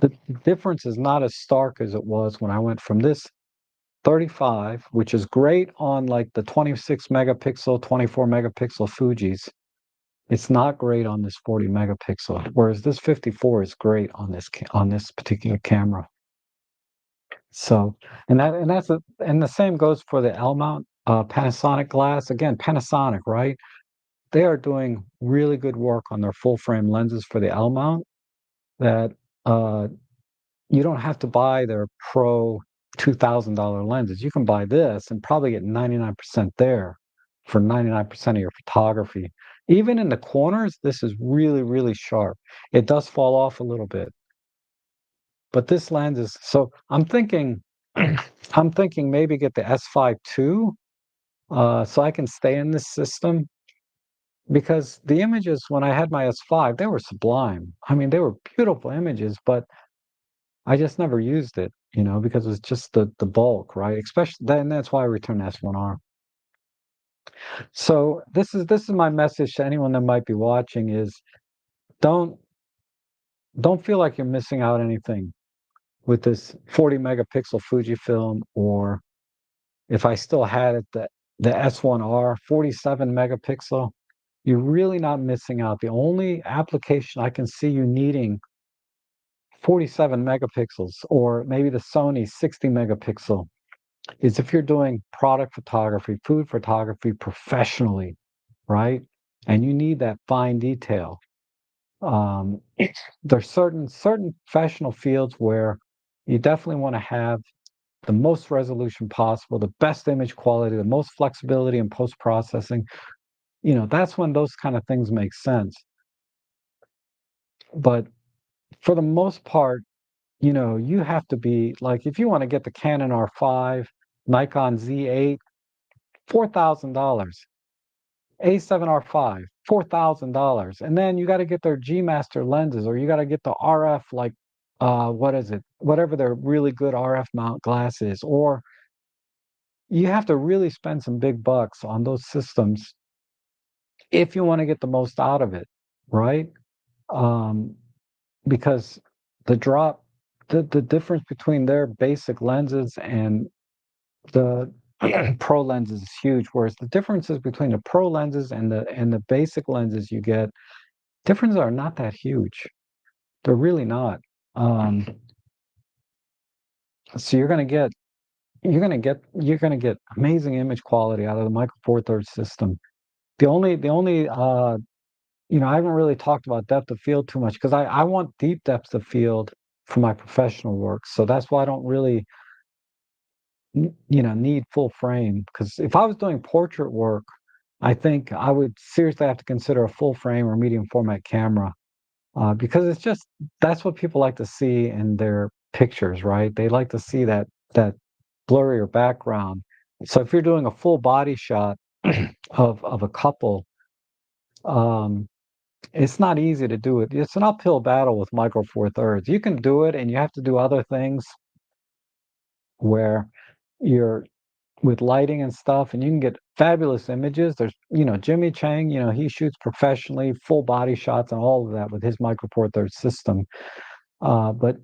the difference is not as stark as it was when I went from this 35, which is great on like the 26 megapixel, 24 megapixel Fujis. It's not great on this 40 megapixel, whereas this 54 is great on this particular camera. So, and the same goes for the L mount Panasonic glass. Again, Panasonic, right? They are doing really good work on their full frame lenses for the L mount that uh, you don't have to buy their Pro $2,000 lenses. You can buy this and probably get 99% there for 99% of your photography. Even in the corners, this is really, really sharp. It does fall off a little bit, but this lens is so I'm thinking I'm thinking maybe get the S5 II so I can stay in this system because the images when I had my S5, they were sublime. I mean, they were beautiful images, but I just never used it, because it's just the bulk, right? Especially then that's why I returned S1R. So this is my message to anyone that might be watching is don't don't feel like you're missing out anything with this 40 megapixel Fujifilm, or if I still had it, the S1R 47 megapixel. You're really not missing out. The only application I can see you needing 47 megapixels or maybe the Sony 60 megapixel is if you're doing product photography, food photography professionally, right? And you need that fine detail. Um, there's certain professional fields where you definitely want to have the most resolution possible, the best image quality, the most flexibility in post processing. That's when those kind of things make sense. But for the most part, you have to be like, if you want to get the Canon R5, Nikon Z8, $4,000. A7R5, $4,000. And then you got to get their G Master lenses, or you got to get the RF, like, what is it? Whatever their really good RF mount glass is. Or you have to really spend some big bucks on those systems if you want to get the most out of it, right? Um, because the drop, the difference between their basic lenses and the pro lenses is huge. Whereas the differences between the pro lenses and the basic lenses you get, differences are not that huge. They're really not. Um, so you're gonna get amazing image quality out of the Micro Four Thirds system. The only I haven't really talked about depth of field too much because I want deep depth of field for my professional work. So that's why I don't really need full frame. Because if I was doing portrait work, I think I would seriously have to consider a full frame or medium format camera. Because it's just that's what people like to see in their pictures, right? They like to see that blurrier background. So if you're doing a full body shot of a couple, um, it's not easy to do it. It's an uphill battle with Micro Four Thirds. You can do it, and you have to do other things where you're with lighting and stuff, and you can get fabulous images. There's, Jimmy Chang, he shoots professionally, full body shots and all of that with his Micro Four Thirds system. But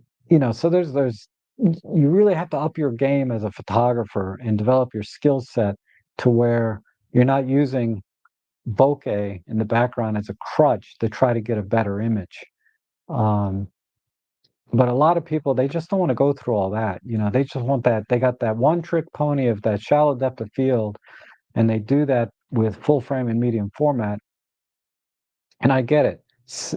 so you really have to up your game as a photographer and develop your skill set to where you're not using bokeh in the background as a crutch to try to get a better image. Um, but a lot of people, they just don't want to go through all that. They just want that. They got that one trick pony of that shallow depth of field, and they do that with full frame and medium format. And I get it.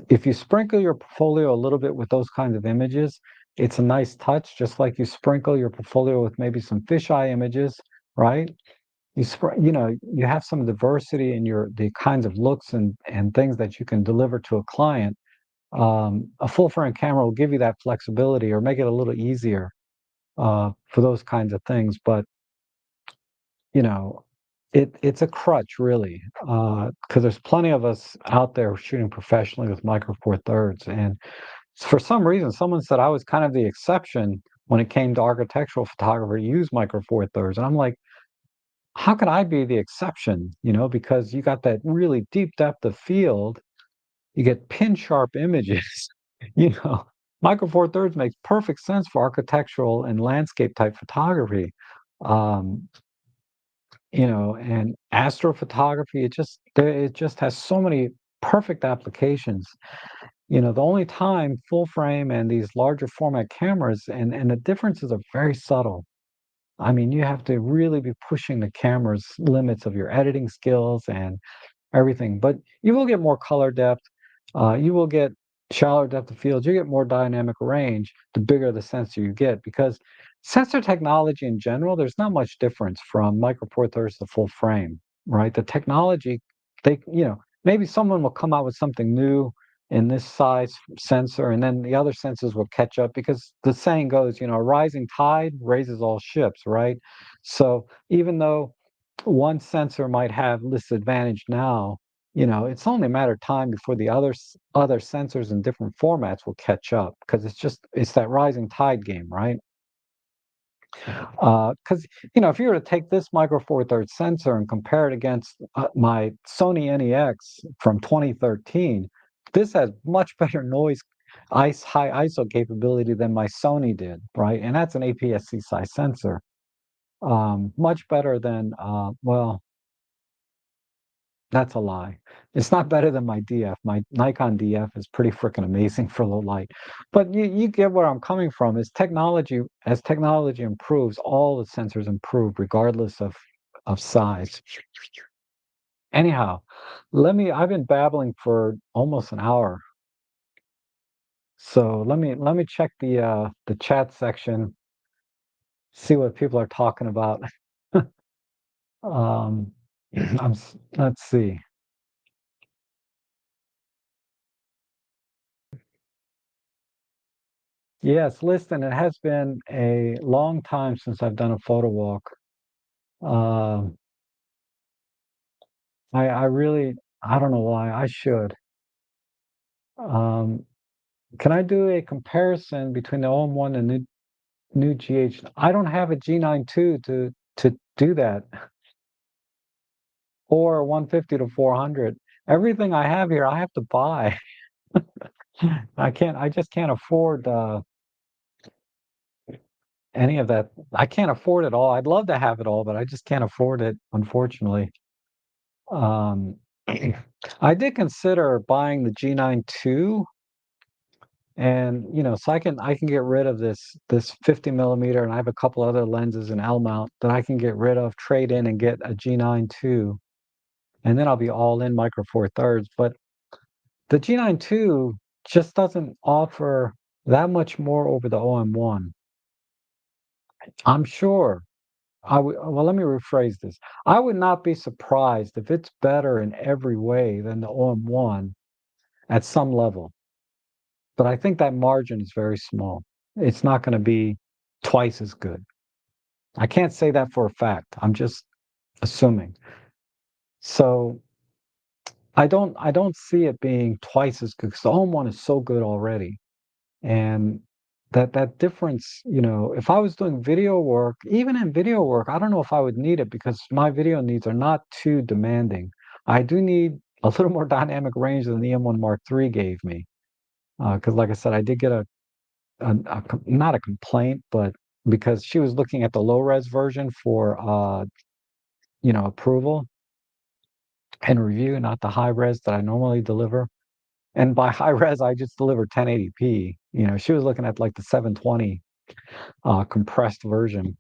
If you sprinkle your portfolio a little bit with those kinds of images, it's a nice touch, just like you sprinkle your portfolio with maybe some fisheye images, right? You have some diversity in the kinds of looks and things that you can deliver to a client. A full frame camera will give you that flexibility or make it a little easier for those kinds of things. But you know, it's a crutch really, because there's plenty of us out there shooting professionally with Micro Four Thirds, and for some reason, someone said I was kind of the exception when it came to architectural photography to use Micro Four Thirds, and I'm like, how could I be the exception? Because you got that really deep depth of field, you get pin sharp images, you know. Micro Four Thirds makes perfect sense for architectural and landscape type photography. Um, and astrophotography, it just has so many perfect applications. The only time full frame and these larger format cameras and the differences are very subtle. I mean, you have to really be pushing the camera's limits of your editing skills and everything. But you will get more color depth. You will get shallower depth of field. You get more dynamic range the bigger the sensor you get, because sensor technology in general, there's not much difference from Micro Four Thirds to full frame, right? The technology, maybe someone will come out with something new in this size sensor, and then the other sensors will catch up, because the saying goes, a rising tide raises all ships, right? So even though one sensor might have this advantage now, it's only a matter of time before the other sensors in different formats will catch up, because it's that rising tide game, right? Because if you were to take this Micro Four Thirds sensor and compare it against my Sony NEX from 2013, this has much better high ISO capability than my Sony did, right? And that's an APS-C size sensor. Much better than well, that's a lie. It's not better than my DF. My Nikon DF is pretty freaking amazing for low light. But you get where I'm coming from. As technology improves, all the sensors improve regardless of size. Anyhow, I've been babbling for almost an hour. So let me check the chat section, see what people are talking about. Um, let's see. Yes, listen, it has been a long time since I've done a photo walk. Um, I really, I don't know why I should. Um, can I do a comparison between the OM-1 and new GH? I don't have a G92 to do that, or 150 to 400. Everything I have here, I have to buy. I just can't afford any of that. I can't afford it all. I'd love to have it all, but I just can't afford it, unfortunately. Um, I did consider buying the G9 II, and so I can get rid of this 50 millimeter, and I have a couple other lenses in L mount that I can get rid of, trade in, and get a G9 II, and then I'll be all in micro four thirds. But the G9 II just doesn't offer that much more over the OM1. I'm sure well, let me rephrase this. I would not be surprised if it's better in every way than the OM1 at some level, but I think that margin is very small. It's not going to be twice as good. I can't say that for a fact. I'm just assuming. So I don't see it being twice as good because the OM1 is so good already. And that difference, if I was doing video work, even in video work, I don't know if I would need it because my video needs are not too demanding. I do need a little more dynamic range than the M1 Mark III gave me. Because, like I said, I did get not a complaint, but because she was looking at the low res version for approval and review, not the high res that I normally deliver. And by high res, I just deliver 1080p. She was looking at like the 720 compressed version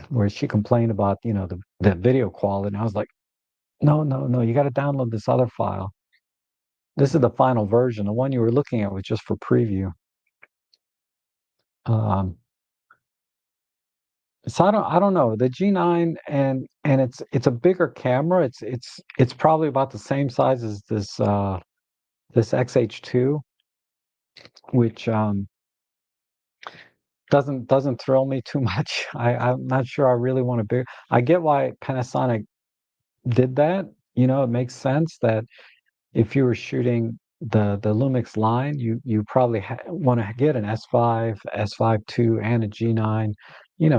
where she complained about the video quality, and I was like, no, no, no, you got to download this other file. This is the final version. The one you were looking at was just for preview. um so I don't know, the G9, and it's a bigger camera. It's probably about the same size as this X-H2, which doesn't thrill me too much. I'm not sure I really want to be. I get why Panasonic did that. It makes sense that if you were shooting the Lumix line, you probably want to get an S5, S5 II, and a G9.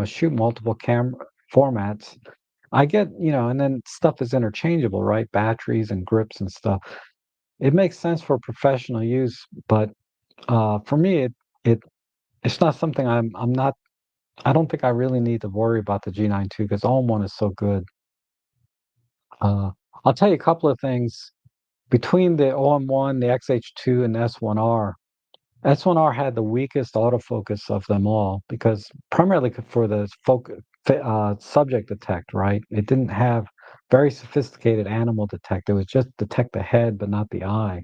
Shoot multiple camera formats. I get, and then stuff is interchangeable, right? Batteries and grips and stuff. It makes sense for professional use, but for me, it it's not something I'm not. I don't think I really need to worry about the G9 II because OM1 is so good. Uh, I'll tell you a couple of things. Between the OM1, the XH2, and the S1R, S1R had the weakest autofocus of them all because primarily for the subject detect, right? It didn't have very sophisticated animal detect. It was just detect the head, but not the eye.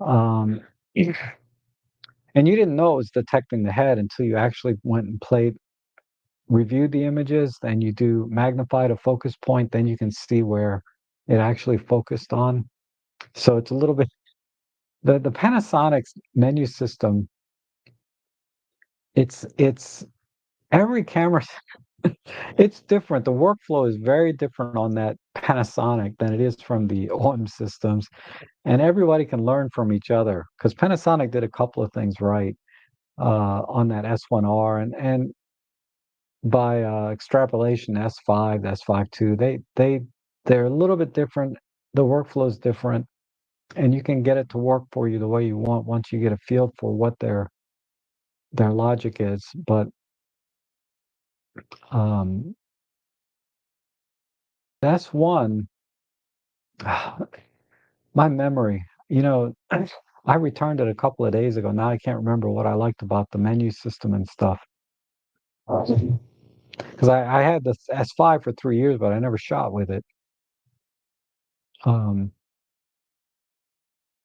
Um, and you didn't know it was detecting the head until you actually went and reviewed the images, then you do magnify to focus point, then you can see where it actually focused on. So it's a little bit the Panasonic's menu system. It's every camera. It's different. The workflow is very different on that Panasonic than it is from the OM systems, and everybody can learn from each other because Panasonic did a couple of things right on that S1R, and by extrapolation, S5, S5 II, they're a little bit different. The workflow is different, and you can get it to work for you the way you want once you get a feel for what their logic is. But um, that's one. My memory, I returned it a couple of days ago. Now I can't remember what I liked about the menu system and stuff. Because I had this S5 for 3 years, but I never shot with it. Um,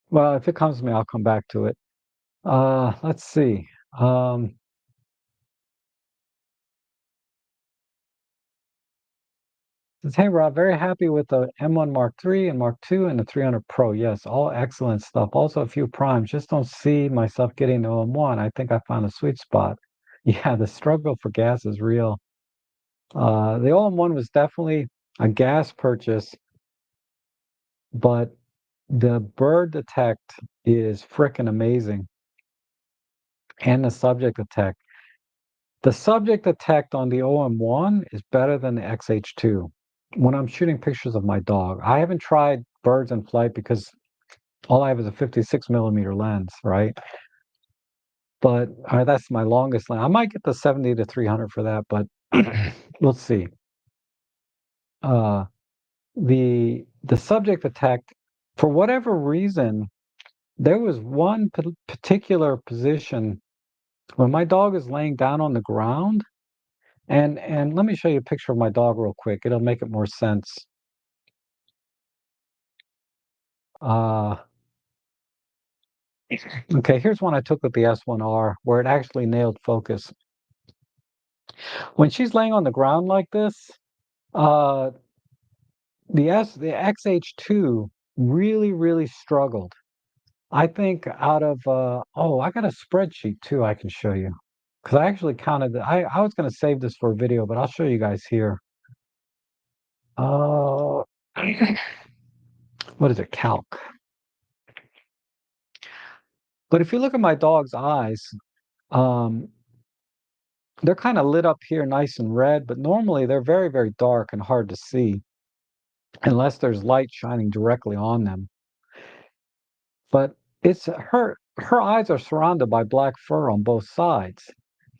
well, if it comes to me, I'll come back to it. Let's see. Um, Says, hey Rob, very happy with the M1 Mark III and Mark II and the 300 Pro. Yes, all excellent stuff. Also a few primes. Just don't see myself getting the OM1. I think I found a sweet spot. Yeah, the struggle for gas is real. The OM1 was definitely a gas purchase, but the bird detect is frickin' amazing. And the subject detect. The subject detect on the OM1 is better than the XH2 when I'm shooting pictures of my dog. I haven't tried birds in flight because All I have is a 56 mm lens, right? But that's my longest lens. I might get the 70 to 300 for that, but let's see. Uh, the subject detect, for whatever reason, there was one particular position when my dog is laying down on the ground, and let me show you a picture of my dog real quick. It'll make it more sense. Uh, okay, here's one I took with the S1R where it actually nailed focus. When she's laying on the ground like this, uh, the X-H2 really struggled. I think out of oh, I got a spreadsheet too I can show you. Because I actually counted I was gonna save this for a video, but I'll show you guys here. Uh what is it, calc? But if you look at my dog's eyes, um, they're kind of lit up here nice and red, but normally they're very dark and hard to see unless there's light shining directly on them. But it's her eyes are surrounded by black fur on both sides.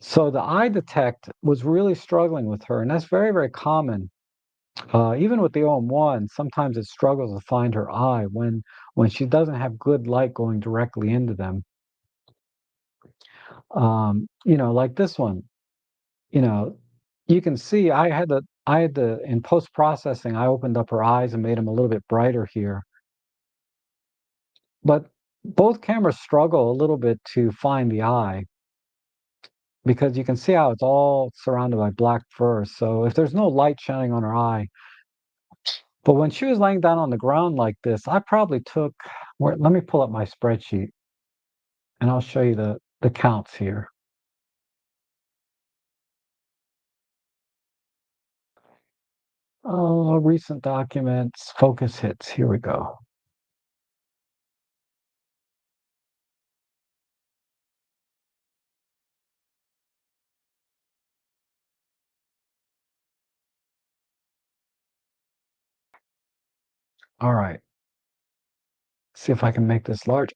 So the eye detect was really struggling with her, and that's very common. Even with the OM-1, sometimes it struggles to find her eye when she doesn't have good light going directly into them. Like this one, you know, you can see I had to in post processing, I opened up her eyes and made them a little bit brighter here. But both cameras struggle a little bit to find the eye because you can see how it's all surrounded by black fur. So if there's no light shining on her eye, but when she was laying down on the ground like this, I probably took, let me pull up my spreadsheet and I'll show you the counts here. Oh, recent documents, focus hits. Here we go. All right. See if I can make this large.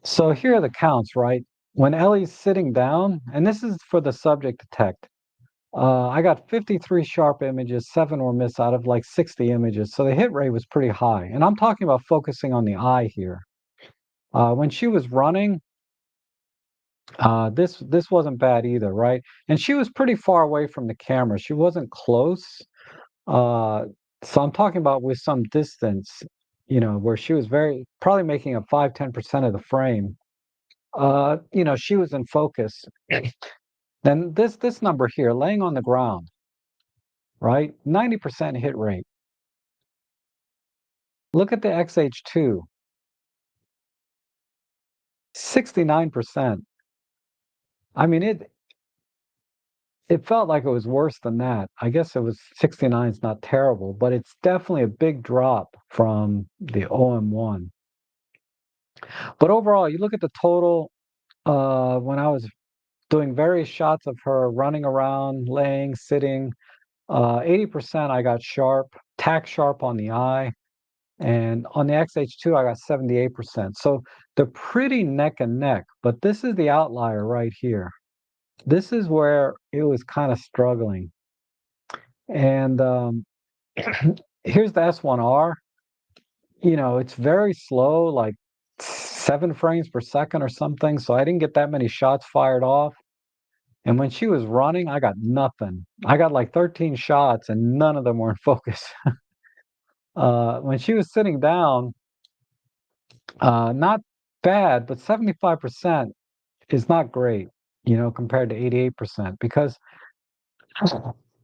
So here are the counts, right? When Ellie's sitting down, and this is for the subject detect, I got 53 sharp images, 7 were missed out of like 60 images. So the hit rate was pretty high. And I'm talking about focusing on the eye here. When she was running, this wasn't bad either, right? And she was pretty far away from the camera. She wasn't close. Uh, so I'm talking about with some distance, where she was probably making up 5-10% of the frame. She was in focus. Then this number here, laying on the ground, right? 90% hit rate. Look at the X-H2, 69%. I mean, it felt like it was worse than that. I guess it was 69 is not terrible, but it's definitely a big drop from the OM-1. But overall, you look at the total, when I was doing various shots of her running around, laying, sitting, 80% I got sharp, tack sharp on the eye. And on the XH2, I got 78%. So they're pretty neck and neck, but this is the outlier right here. This is where it was kind of struggling. And here's the S1R. It's very slow, like 7 frames per second or something. So I didn't get that many shots fired off. And when she was running, I got nothing. I got like 13 shots and none of them were in focus. When she was sitting down, not bad, but 75% is not great, compared to 88% because,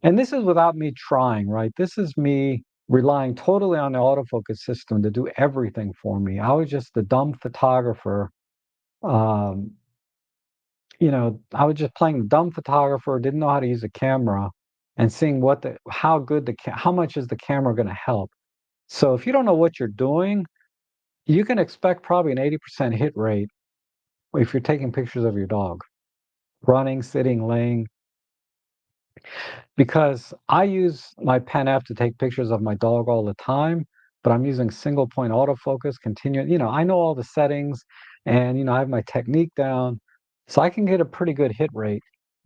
and this is without me trying, right? This is me relying totally on the autofocus system to do everything for me. I was just the dumb photographer. Um, I was just playing dumb photographer, didn't know how to use a camera and seeing how much is the camera going to help. So if you don't know what you're doing, you can expect probably an 80% hit rate if you're taking pictures of your dog, running, sitting, laying, because I use my Pen F to take pictures of my dog all the time. but I'm using single point autofocus, continue, I know all the settings and I have my technique down. So I can get a pretty good hit rate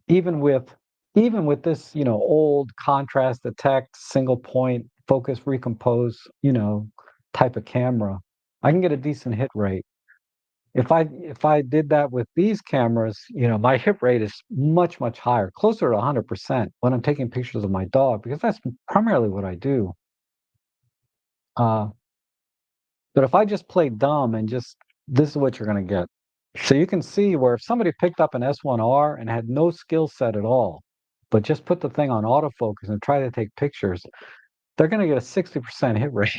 even with even with this, old contrast detect, single point, focus, recompose, type of camera. I can get a decent hit rate. If I did that with these cameras, my hit rate is much, much higher, closer to 100% when I'm taking pictures of my dog, because that's primarily what I do. Uh, but if I just play dumb and just this is what you're gonna get. So you can see where if somebody picked up an S1R and had no skill set at all, but just put the thing on autofocus and try to take pictures, they're gonna get a 60% hit rate,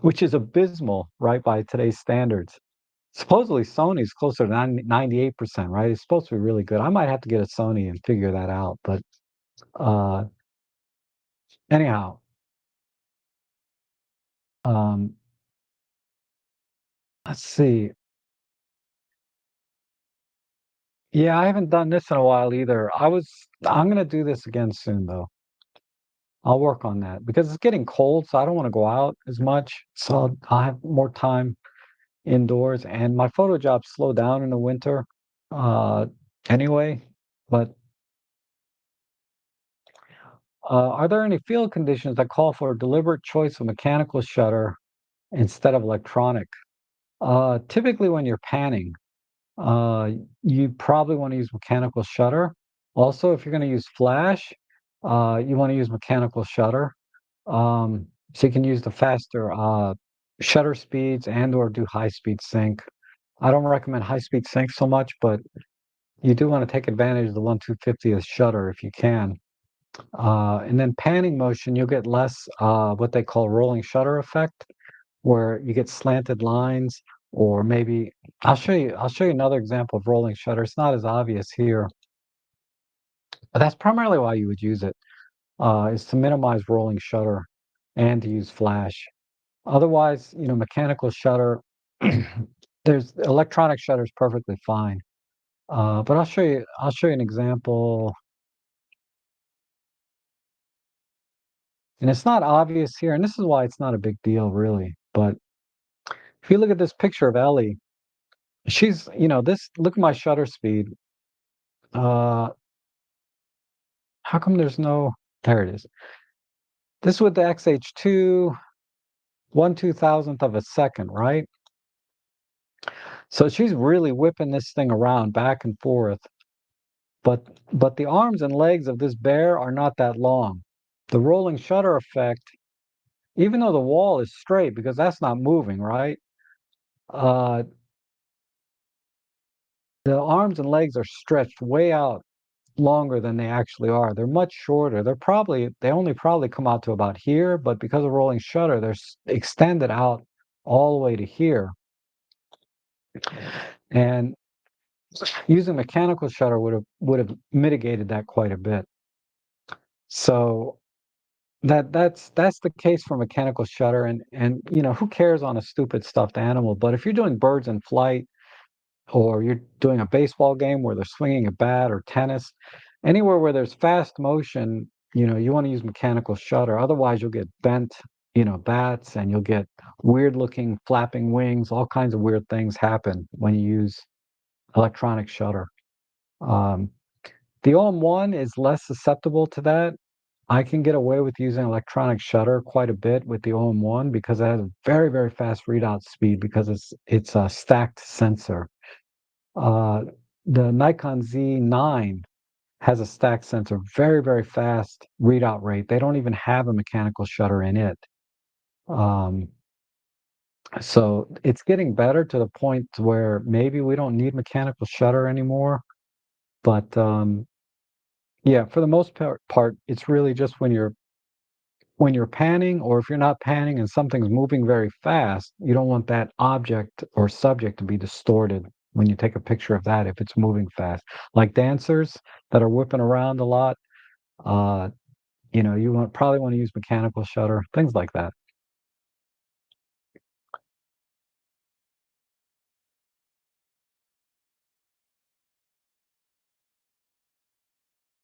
which is abysmal, right, by today's standards. Supposedly Sony's closer to 98%, right? It's supposed to be really good. I might have to get a Sony and figure that out. But uh, anyhow, um, let's see. Yeah, I haven't done this in a while either. I'm gonna do this again soon though. I'll work on that because it's getting cold, so I don't want to go out as much. So I'll have more time indoors, and my photo jobs slow down in the winter, uh, anyway. But are there any field conditions that call for a deliberate choice of mechanical shutter instead of electronic? Typically, when you're panning, uh, you probably want to use mechanical shutter. Also, if you're going to use flash, you want to use mechanical shutter. So you can use the faster shutter speeds and or do high speed sync. I don't recommend high speed sync so much, but you do want to take advantage of the 1/250th shutter if you can. And then panning motion, you'll get less what they call rolling shutter effect, where you get slanted lines, or maybe I'll show you another example of rolling shutter. It's not as obvious here, but that's primarily why you would use it, is to minimize rolling shutter and to use flash. Otherwise, mechanical shutter, there's electronic shutter is perfectly fine. But I'll show you an example, and it's not obvious here, and this is why it's not a big deal really. But if you look at this picture of Ellie, she's, look at my shutter speed. Uh, how come there's no, there it is. This with the X-H2, 1/2000th of a second, right? So she's really whipping this thing around back and forth. But the arms and legs of this bear are not that long. The rolling shutter effect, even though the wall is straight because that's not moving, right? Uh, the arms and legs are stretched way out longer than they actually are. They're much shorter. They only probably come out to about here, but because of rolling shutter, they're extended out all the way to here. And using mechanical shutter would have mitigated that quite a bit. So that's the case for mechanical shutter, and who cares on a stupid stuffed animal? But if you're doing birds in flight, or you're doing a baseball game where they're swinging a bat, or tennis, anywhere where there's fast motion, you want to use mechanical shutter. Otherwise, you'll get bent, bats, and you'll get weird looking flapping wings. All kinds of weird things happen when you use electronic shutter. Um, the OM-1 is less susceptible to that. I can get away with using electronic shutter quite a bit with the OM-1 because it has a very, very fast readout speed because it's a stacked sensor. Uh, the Nikon Z9 has a stacked sensor, very, very fast readout rate. They don't even have a mechanical shutter in it. Um, so it's getting better to the point where maybe we don't need mechanical shutter anymore. But yeah, for the most part, it's really just when you're panning, or if you're not panning and something's moving very fast, you don't want that object or subject to be distorted when you take a picture of that if it's moving fast. Like dancers that are whipping around a lot, uh, probably want to use mechanical shutter, things like that.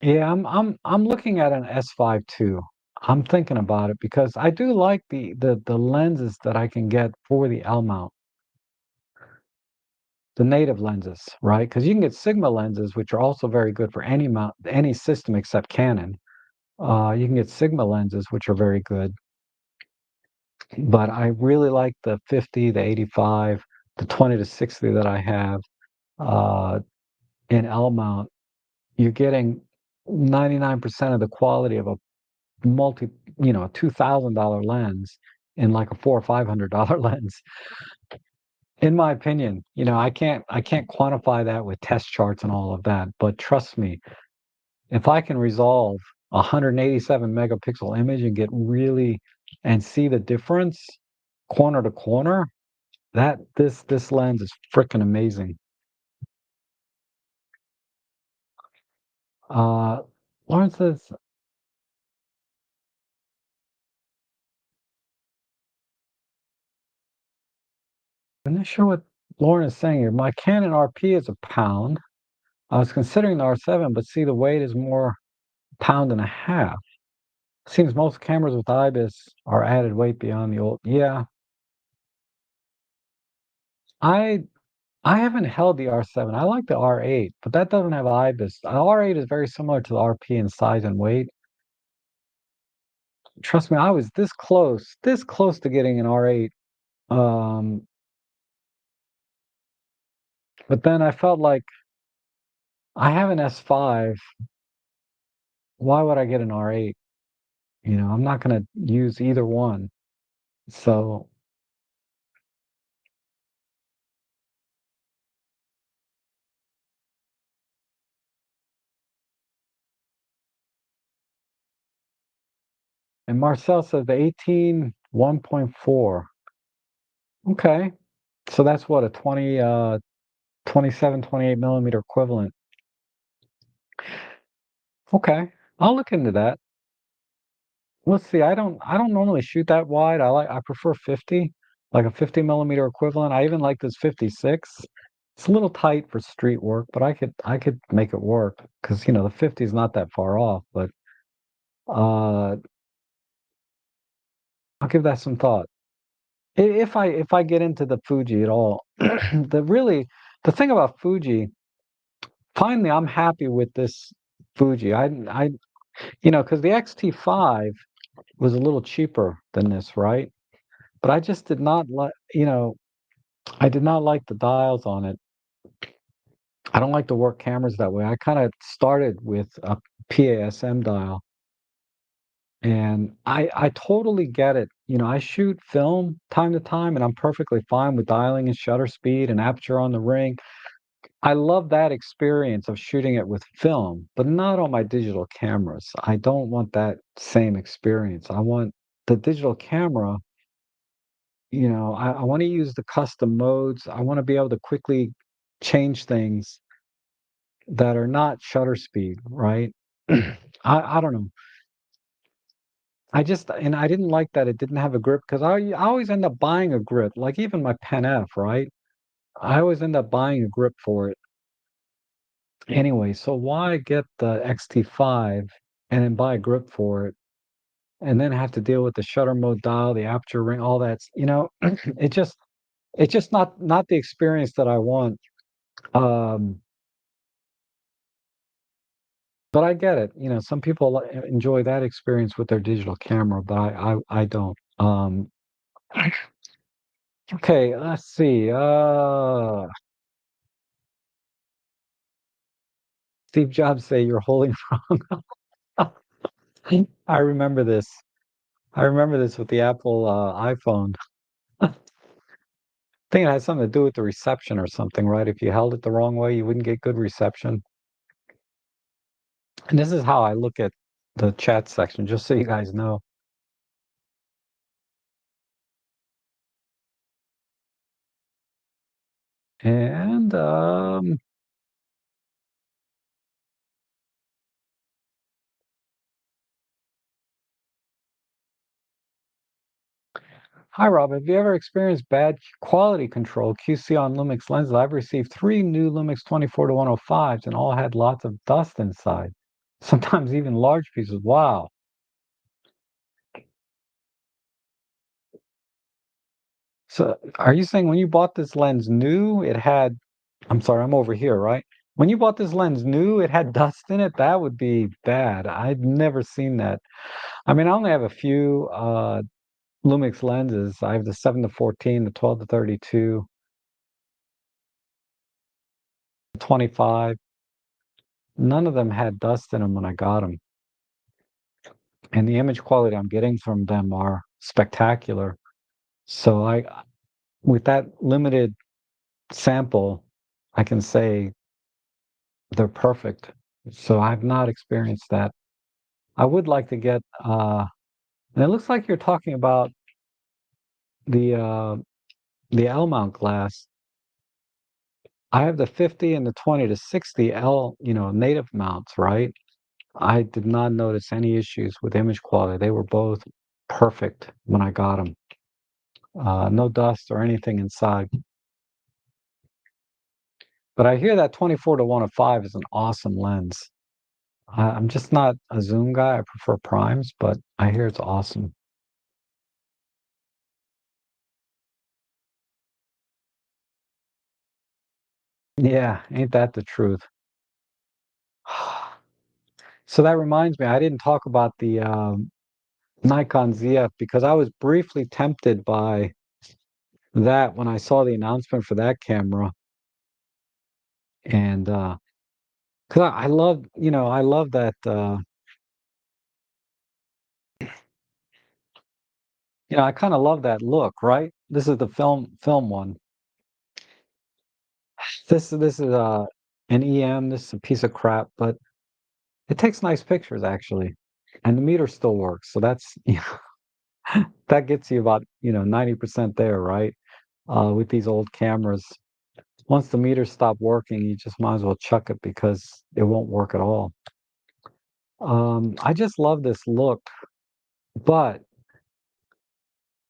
Yeah, I'm looking at an S5 too. I'm thinking about it because I do like the lenses that I can get for the L mount, the native lenses, right? Because you can get Sigma lenses, which are also very good for any mount, any system except Canon. You can get Sigma lenses, which are very good, but I really like the 50, the 85, the 20 to 60 that I have uh, in L mount. You're getting 99% of the quality of a multi, a $2,000 lens in like a four or $500 lens. In my opinion, I can't quantify that with test charts and all of that, but trust me, if I can resolve a 187 megapixel image and get really and see the difference corner to corner, that this lens is freaking amazing. Uh, Lawrence says, I'm not sure what Lauren is saying here. My Canon RP is a pound. I was considering the R7, but see the weight is more pound and a half. Seems most cameras with IBIS are added weight beyond the old. Yeah, I I haven't held the R7. I like the R8, but that doesn't have IBIS. The R8 is very similar to the RP in size and weight. Trust me, I was this close to getting an R8. Um, but then I felt like I have an S5. Why would I get an R8? I'm not going to use either one. So, and Marcel says the 18 1.4. Okay. So that's what a 27, 28 millimeter equivalent. Okay. I'll look into that. Let's see. I don't normally shoot that wide. I prefer 50, like a 50 millimeter equivalent. I even like this 56. It's a little tight for street work, but I could make it work because the 50 is not that far off, but uh I'll give that some thought. If I get into the Fuji at all, the thing about Fuji, finally I'm happy with this Fuji. Because the X-T5 was a little cheaper than this, right? But I just did not like, I did not like the dials on it. I don't like to work cameras that way. I kind of started with a PASM dial, and I totally get it. I shoot film time to time, and I'm perfectly fine with dialing and shutter speed and aperture on the ring. I love that experience of shooting it with film, but not on my digital cameras. I don't want that same experience. I want the digital camera. I want to use the custom modes. I want to be able to quickly change things that are not shutter speed, right? I don't know. I didn't like that it didn't have a grip because I always end up buying a grip, like even my Pen F, right? I always end up buying a grip for it anyway. So why get the XT5 and then buy a grip for it and then have to deal with the shutter mode dial, the aperture ring, all that, it just it's just not the experience that I want. Um, but I get it. Some people enjoy that experience with their digital camera, but I don't. Okay, let's see. Steve Jobs say you're holding wrong. I remember this. I remember this with the Apple iPhone. I think it has something to do with the reception or something, right? If you held it the wrong way, you wouldn't get good reception. And this is how I look at the chat section, just so you guys know. And hi, Rob. Have you ever experienced bad quality control QC on Lumix lenses? I've received three new Lumix 24 to 105s and all had lots of dust inside. Sometimes even large pieces. Wow. So, are you saying when you bought this lens new, it had, I'm sorry, I'm over here, right? When you bought this lens new, it had dust in it? That would be bad. I've never seen that. I mean, I only have a few Lumix lenses. I have the 7 to 14, the 12 to 32, 25. None of them had dust in them when I got them. And the image quality I'm getting from them are spectacular. So with that limited sample, I can say they're perfect. So I've not experienced that. I would like to get, and it looks like you're talking about the uh, the L mount glass. I have the 50 and the 20 to 60 L, native mounts, right? I did not notice any issues with image quality. They were both perfect when I got them. No dust or anything inside. But I hear that 24 to 105 is an awesome lens. I'm just not a zoom guy. I prefer primes, but I hear it's awesome. Yeah, ain't that the truth? So that reminds me, I didn't talk about the Nikon ZF because I was briefly tempted by that when I saw the announcement for that camera, and because I love, I love that, I kind of love that look, right? This is the film one. This is an EM. This is a piece of crap, but it takes nice pictures actually, and the meter still works. So that's that gets you about 90% there, right? With these old cameras, once the meters stop working, you just might as well chuck it because it won't work at all. I just love this look, but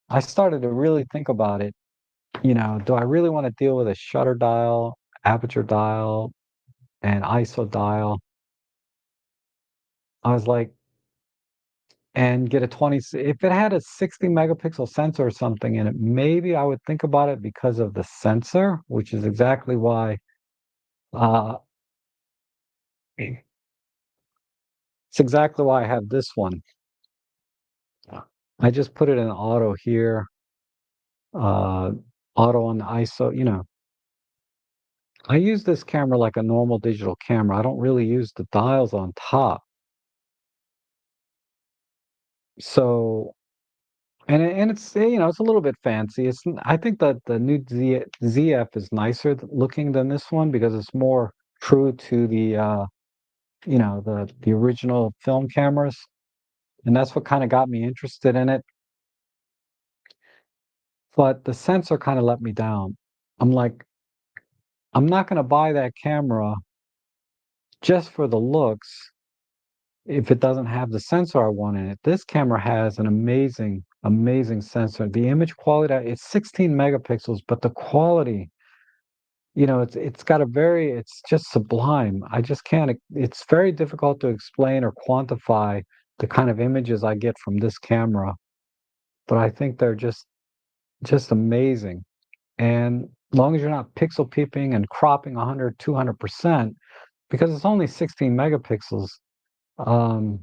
I started to really think about it. Do I really want to deal with a shutter dial, aperture dial, and ISO dial? I was like, and get a 20, if it had a 60 megapixel sensor or something in it, maybe I would think about it because of the sensor, which is exactly why uh, it's exactly why I have this one. I just put it in auto here, uh, auto on the ISO. I use this camera like a normal digital camera. I don't really use the dials on top. So, and it's it's a little bit fancy. I think that the new ZF is nicer looking than this one because it's more true to the the original film cameras, and that's what kind of got me interested in it. But the sensor kind of let me down. I'm like, I'm not going to buy that camera just for the looks if it doesn't have the sensor I want in it. This camera has an amazing, amazing sensor. The image quality, it's 16 megapixels, but the quality, it's just sublime. I just can't, it's very difficult to explain or quantify the kind of images I get from this camera, but I think they're just amazing. And as long as you're not pixel peeping and cropping 100, 200%, because it's only 16 megapixels, um,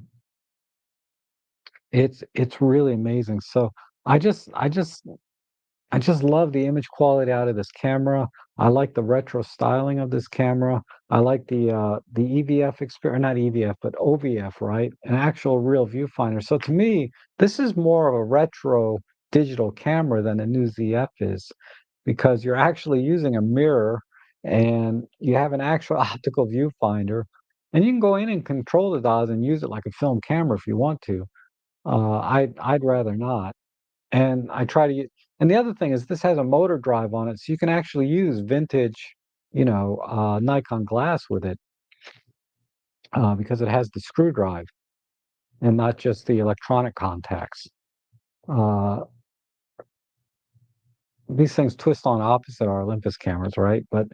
it's really amazing. So I just I just I just love the image quality out of this camera. I like the retro styling of this camera. I like the EVF experience, not EVF, but OVF, right? An actual real viewfinder. So to me, this is more of a retro digital camera than a new ZF is, because you're actually using a mirror and you have an actual optical viewfinder, and you can go in and control the dials and use it like a film camera if you want to. I'd rather not. And I try to use, and the other thing is this has a motor drive on it, so you can actually use vintage, Nikon glass with it, because it has the screw drive and not just the electronic contacts. Uh, these things twist on opposite our Olympus cameras, right? But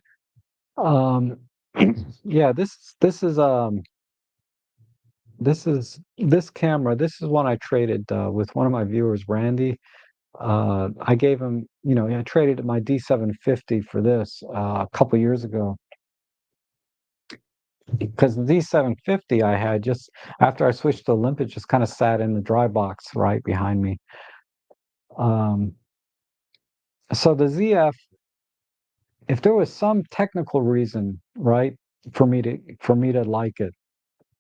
um, yeah, this camera. This is one I traded with one of my viewers, Randy. I gave him, I traded my D750 for this a couple years ago because the D750 I had just after I switched to Olympus just kind of sat in the dry box right behind me. Um, so the ZF, if there was some technical reason, right, for me to like it,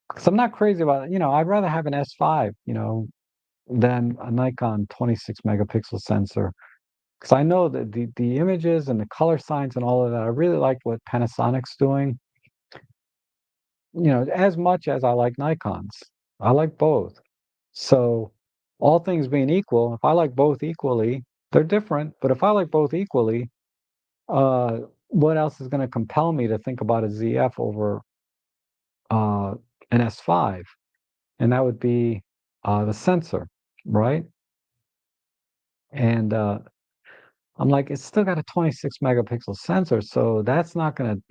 because I'm not crazy about it, I'd rather have an S5, than a Nikon 26 megapixel sensor. Because I know that the images and the color science and all of that, I really like what Panasonic's doing, as much as I like Nikon's. I like both. So, all things being equal, if I like both equally, they're different, but if I like both equally, uh, what else is going to compel me to think about a ZF over uh, an S5? And that would be the sensor, right? And I'm like, it's still got a 26 megapixel sensor, so that's not going to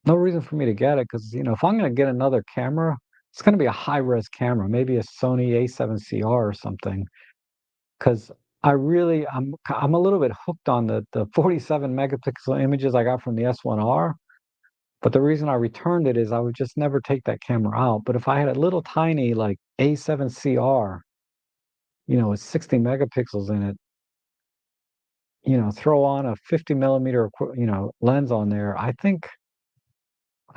no reason for me to get it because if I'm going to get another camera, it's going to be a high res camera, maybe a Sony A7CR or something. Because I'm a little bit hooked on the 47 megapixel images I got from the S1R. But the reason I returned it is I would just never take that camera out. But if I had a little tiny like A7CR, with 60 megapixels in it, throw on a 50 millimeter, lens on there, I think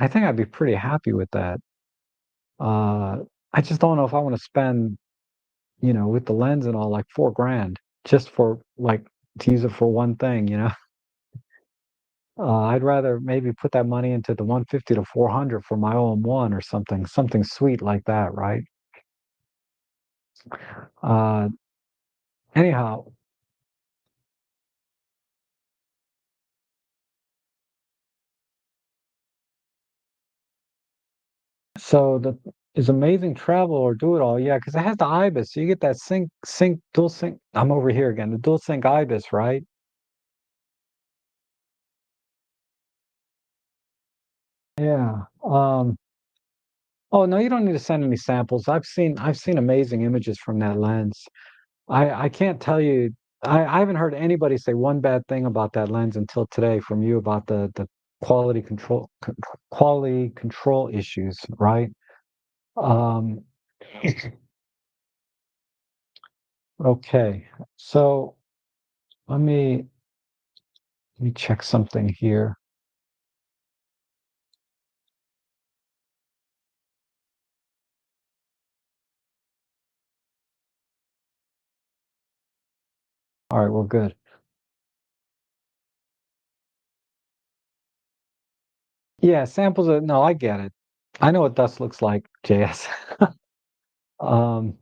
I'd be pretty happy with that. Uh, I just don't know if I want to spend, with the lens and all, like 4 grand just for like to use it for one thing. I'd rather maybe put that money into the 150 to 400 for my OM-1 or something sweet like that, right? Uh, anyhow, so the is amazing travel or do it all, yeah, because it has the IBIS, so you get that dual sync. I'm over here again, the dual sync IBIS, right? Yeah. Oh no, you don't need to send any samples. I've seen amazing images from that lens. I can't tell you. I haven't heard anybody say one bad thing about that lens until today from you about the quality control issues, right? Um, okay, so let me let me check something here. All right, well, good. Yeah, samples of no, I get it. I know what dust looks like, JS. Um,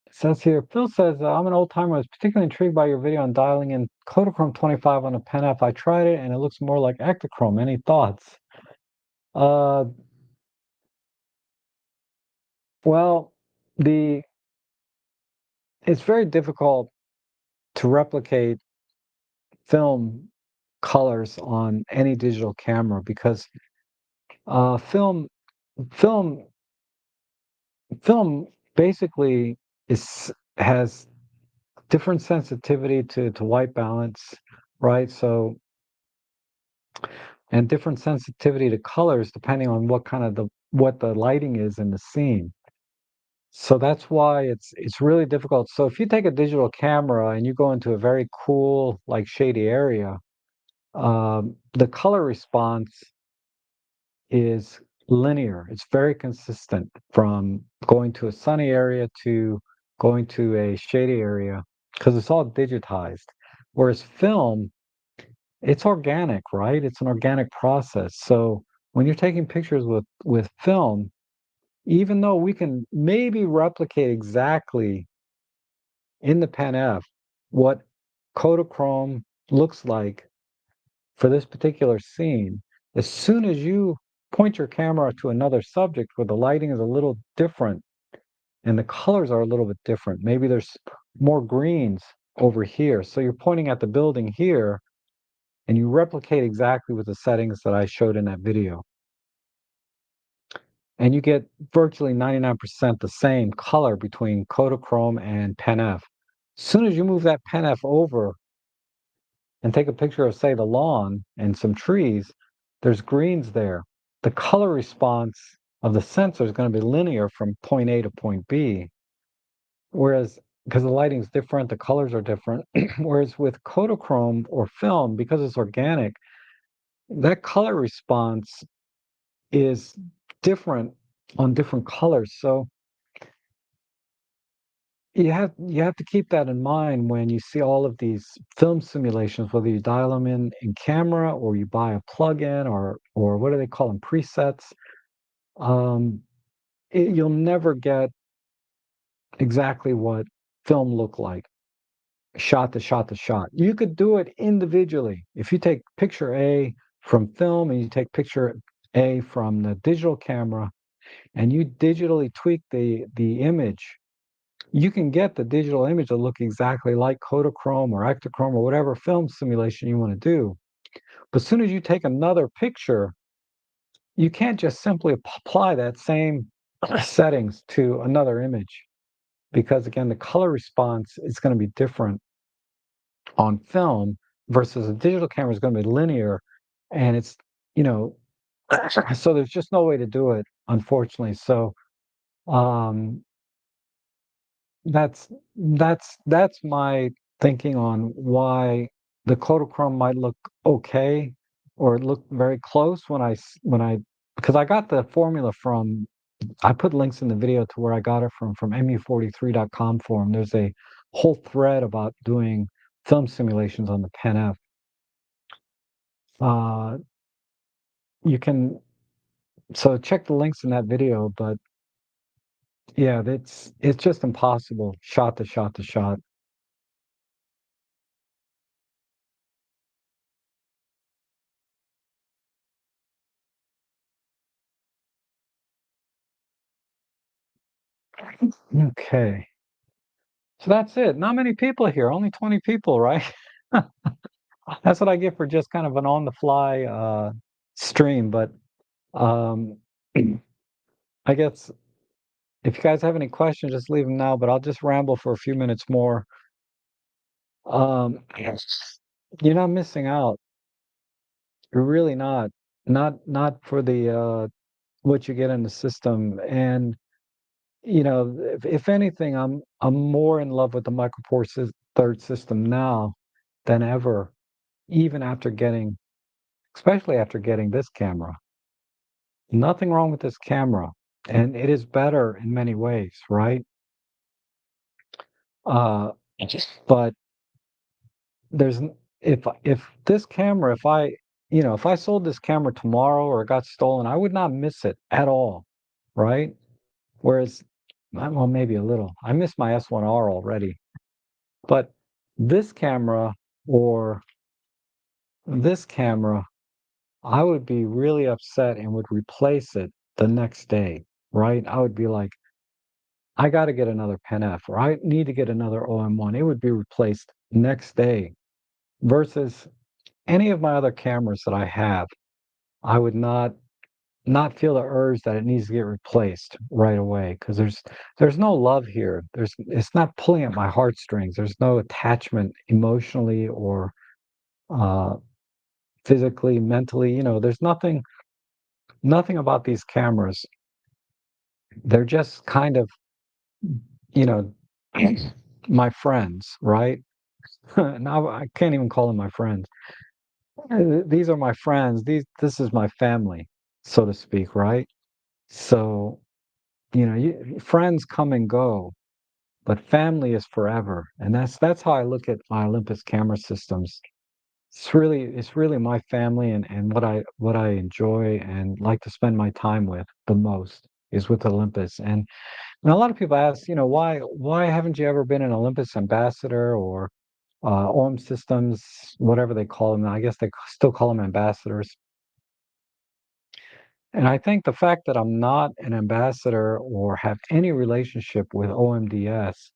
it says here, Phil says, I'm an old timer. I was particularly intrigued by your video on dialing in Kodachrome 25 on a Pen F. I tried it and it looks more like Ektachrome. Any thoughts? Uh, well, the it's very difficult to replicate film colors on any digital camera because film film basically is has different sensitivity to white balance, right? So and different sensitivity to colors depending on what the lighting is in the scene. So that's why it's really difficult. So if you take a digital camera and you go into a very cool, like shady area, the color response is linear. It's very consistent from going to a sunny area to going to a shady area because it's all digitized. Whereas film, it's organic, right? It's an organic process. So when you're taking pictures with film, even though we can maybe replicate exactly in the Pen F what Kodachrome looks like for this particular scene, as soon as you point your camera to another subject where the lighting is a little different and the colors are a little bit different, maybe there's more greens over here. So you're pointing at the building here and you replicate exactly with the settings that I showed in that video. and you get virtually 99% the same color between Kodachrome and PenF. As soon as you move that PenF over and take a picture of, say, the lawn and some trees, there's greens there. The color response of the sensor is going to be linear from point A to point B, whereas because the lighting's different, the colors are different. Whereas with Kodachrome or film, because it's organic, that color response is different on different colors. So you have to keep that in mind when you see all of these film simulations, whether you dial them in camera or you buy a plug-in or what do they call them, presets. Um, you'll never get exactly what film look like, shot to shot to shot. You could do it individually. If you take picture A from film and you take picture A from the digital camera and you digitally tweak the image, you can get the digital image to look exactly like Kodachrome or Ektachrome or whatever film simulation you want to do. But as soon as you take another picture, you can't just simply apply that same settings to another image because, again, the color response is going to be different on film versus a digital camera is going to be linear. And it's, you know, so there's just no way to do it, unfortunately. So, um, That's that's my thinking on why the Kodachrome might look okay or look very close when I because I got the formula from I put links in the video to where I got it from mu43.com forum. There's a whole thread about doing film simulations on the Pen F. Uh, you can so check the links in that video, but yeah, it's just impossible shot to shot to shot. Okay. So that's it. Not many people here, only 20 people, right? That's what I get for just kind of an on the fly stream. But um, I guess if you guys have any questions, just leave them now. But I'll just ramble for a few minutes more. You're not missing out. You're really not. Not for the what you get in the system. And if anything, I'm more in love with the Micro Four Third system now than ever, even after getting especially after getting this camera. Nothing wrong with this camera, and it is better in many ways, right? Uh, but there's if this camera, if I sold this camera tomorrow or it got stolen, I would not miss it at all, right? Whereas, well, maybe a little. I miss my S1R already, but this camera or this camera I would be really upset and would replace it the next day, right? I would be like, I got to get another Pen F or I need to get another OM-1. It would be replaced next day versus any of my other cameras that I have. I would not feel the urge that it needs to get replaced right away because there's no love here. It's not pulling at my heartstrings. There's no attachment emotionally or uh, physically, mentally. There's nothing about these cameras. They're just kind of, you know, my friends, right? Now I can't even call them my friends. These are my friends. This is my family, so to speak, right? So, friends come and go, but family is forever. And that's how I look at my Olympus camera systems. It's really my family and what I enjoy and like to spend my time with the most is with Olympus. And a lot of people ask, why haven't you ever been an Olympus ambassador or OM systems, whatever they call them? I guess they still call them ambassadors. And I think the fact that I'm not an ambassador or have any relationship with OMDS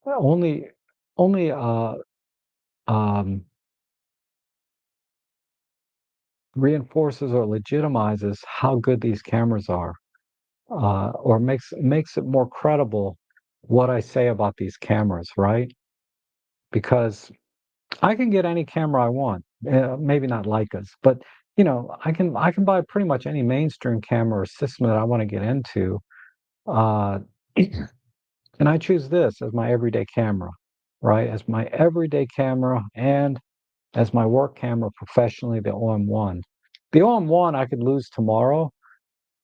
only only um, reinforces or legitimizes how good these cameras are. or makes it more credible what I say about these cameras, right? Because I can get any camera I want. Maybe not Leicas, but I can buy pretty much any mainstream camera or system that I want to get into. Uh, and I choose this as my everyday camera, right? As my everyday camera and as my work camera professionally, the OM-1. The OM-1 I could lose tomorrow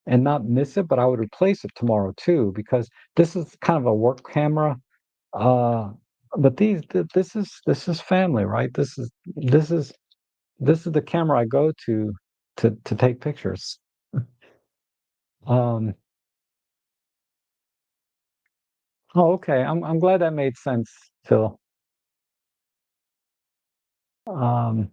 and not miss it, but I would replace it tomorrow too, because this is kind of a work camera. Uh, but this is family, right? This is this is the camera I go to take pictures. Um, oh, okay. I'm glad that made sense, Phil. Um,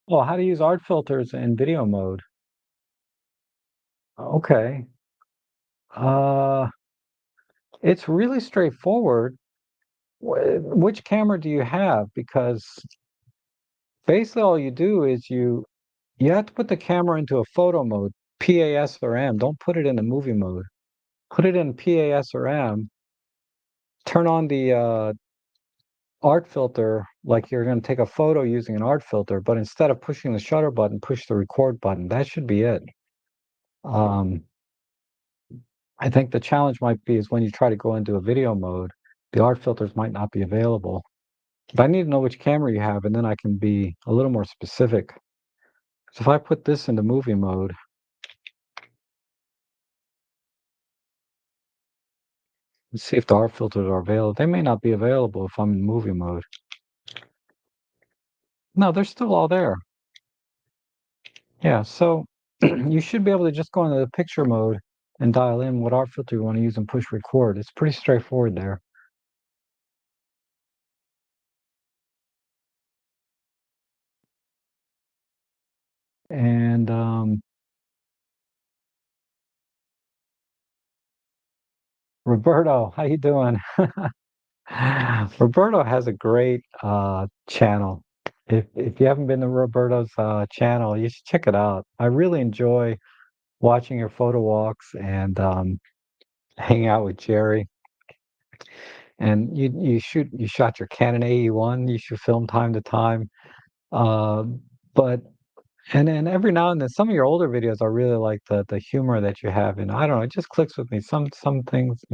well, how to use art filters in video mode? Okay. Uh, it's really straightforward. Which camera do you have? Because basically all you do is you have to put the camera into a photo mode, PAS or M. Don't put it in the movie mode. Put it in PAS or M. Turn on the art filter like you're going to take a photo using an art filter, but instead of pushing the shutter button, push the record button. That should be it. Um, I think the challenge might be is when you try to go into a video mode, the art filters might not be available. But I need to know which camera you have, and then I can be a little more specific. So if I put this into movie mode, let's see if the art filters are available. They may not be available if I'm in movie mode. No, they're still all there. Yeah, so you should be able to just go into the picture mode and dial in what art filter you want to use and push record. It's pretty straightforward there. And Roberto, how you doing? Roberto has a great channel. If you haven't been to Roberto's channel, you should check it out. I really enjoy watching your photo walks and hanging out with Jerry. And you shot your Canon AE1. You should film time to time. Uh, but and then every now and then, some of your older videos, I really like the humor that you have, and I don't know, it just clicks with me. Some things,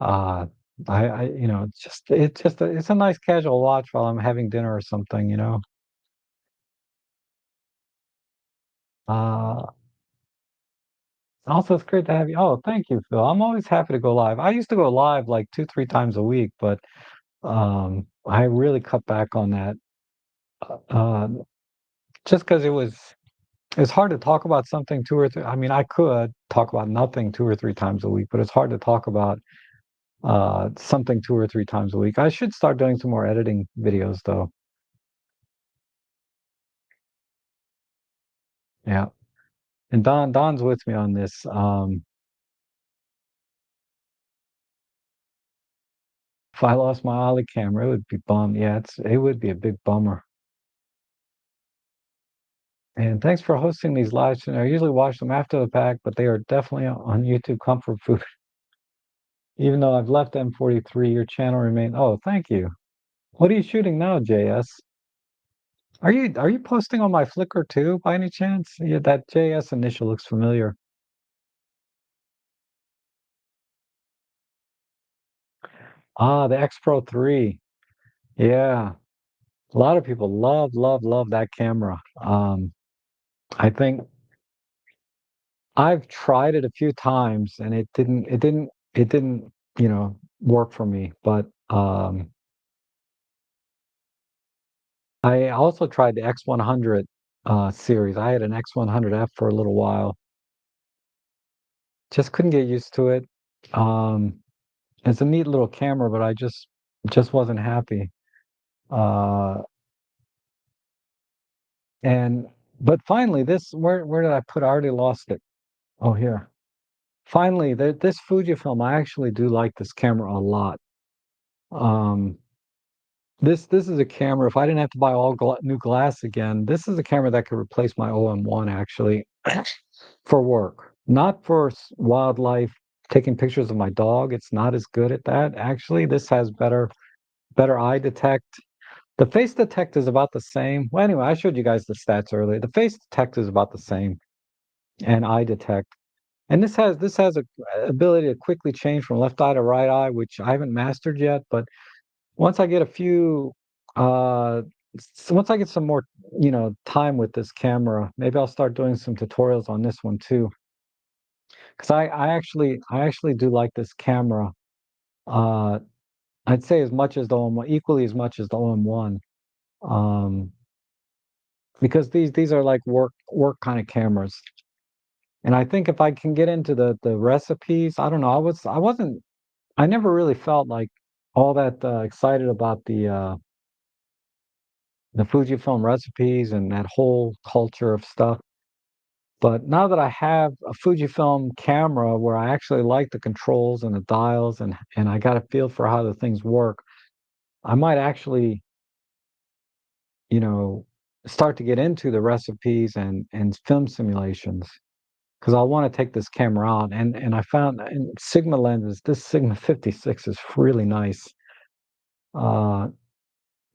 uh, it's a nice casual watch while I'm having dinner or something. Uh, Also, it's great to have you. Oh, thank you, Phil. I'm always happy to go live. I used to go live like 2, 3 times a week, but I really cut back on that. Uh, just because it's hard to talk about something two or three. I mean, I could talk about nothing 2 or 3 times a week, but it's hard to talk about something 2 or 3 times a week. I should start doing some more editing videos though. Yeah. And Don's with me on this. If I lost my Ollie camera, it would be bum. Yeah, it would be a big bummer. And thanks for hosting these lives. I usually watch them after the fact, but they are definitely on YouTube comfort food. Even though I've left M43, your channel remains. Oh, thank you. What are you shooting now, JS? Are you posting on my Flickr too, by any chance? Yeah, that JS initial looks familiar. Ah, the X Pro 3. Yeah. A lot of people love that camera. I think I've tried it a few times and it didn't work for me. But I also tried the X100 series. I had an X100F for a little while. Just couldn't get used to it. Um, it's a neat little camera, but I just wasn't happy. Uh, and but finally, this where did I put? I already lost it. Oh, here. finally, this Fujifilm, I actually do like this camera a lot. Um, this is a camera. If I didn't have to buy all new glass again, this is a camera that could replace my OM-1 actually for work, not for wildlife. Taking pictures of my dog, it's not as good at that. Actually, this has better eye detect. The face detect is about the same. Well, anyway, I showed you guys the stats earlier. The face detect is about the same, and eye detect. And this has a ability to quickly change from left eye to right eye, which I haven't mastered yet. But once I get a few, once I get some more, time with this camera, maybe I'll start doing some tutorials on this one too. Because I actually do like this camera. Uh, I'd say as much as the OM1, equally as much as the OM1. Um, because these are like work kind of cameras. And I think if I can get into the recipes, I don't know. I never really felt like all that excited about the Fujifilm recipes and that whole culture of stuff. But now that I have a Fujifilm camera where I actually like the controls and the dials and I got a feel for how the things work, I might actually, you know, start to get into the recipes and film simulations because I want to take this camera out. And I found in Sigma lenses, this Sigma 56 is really nice. Uh,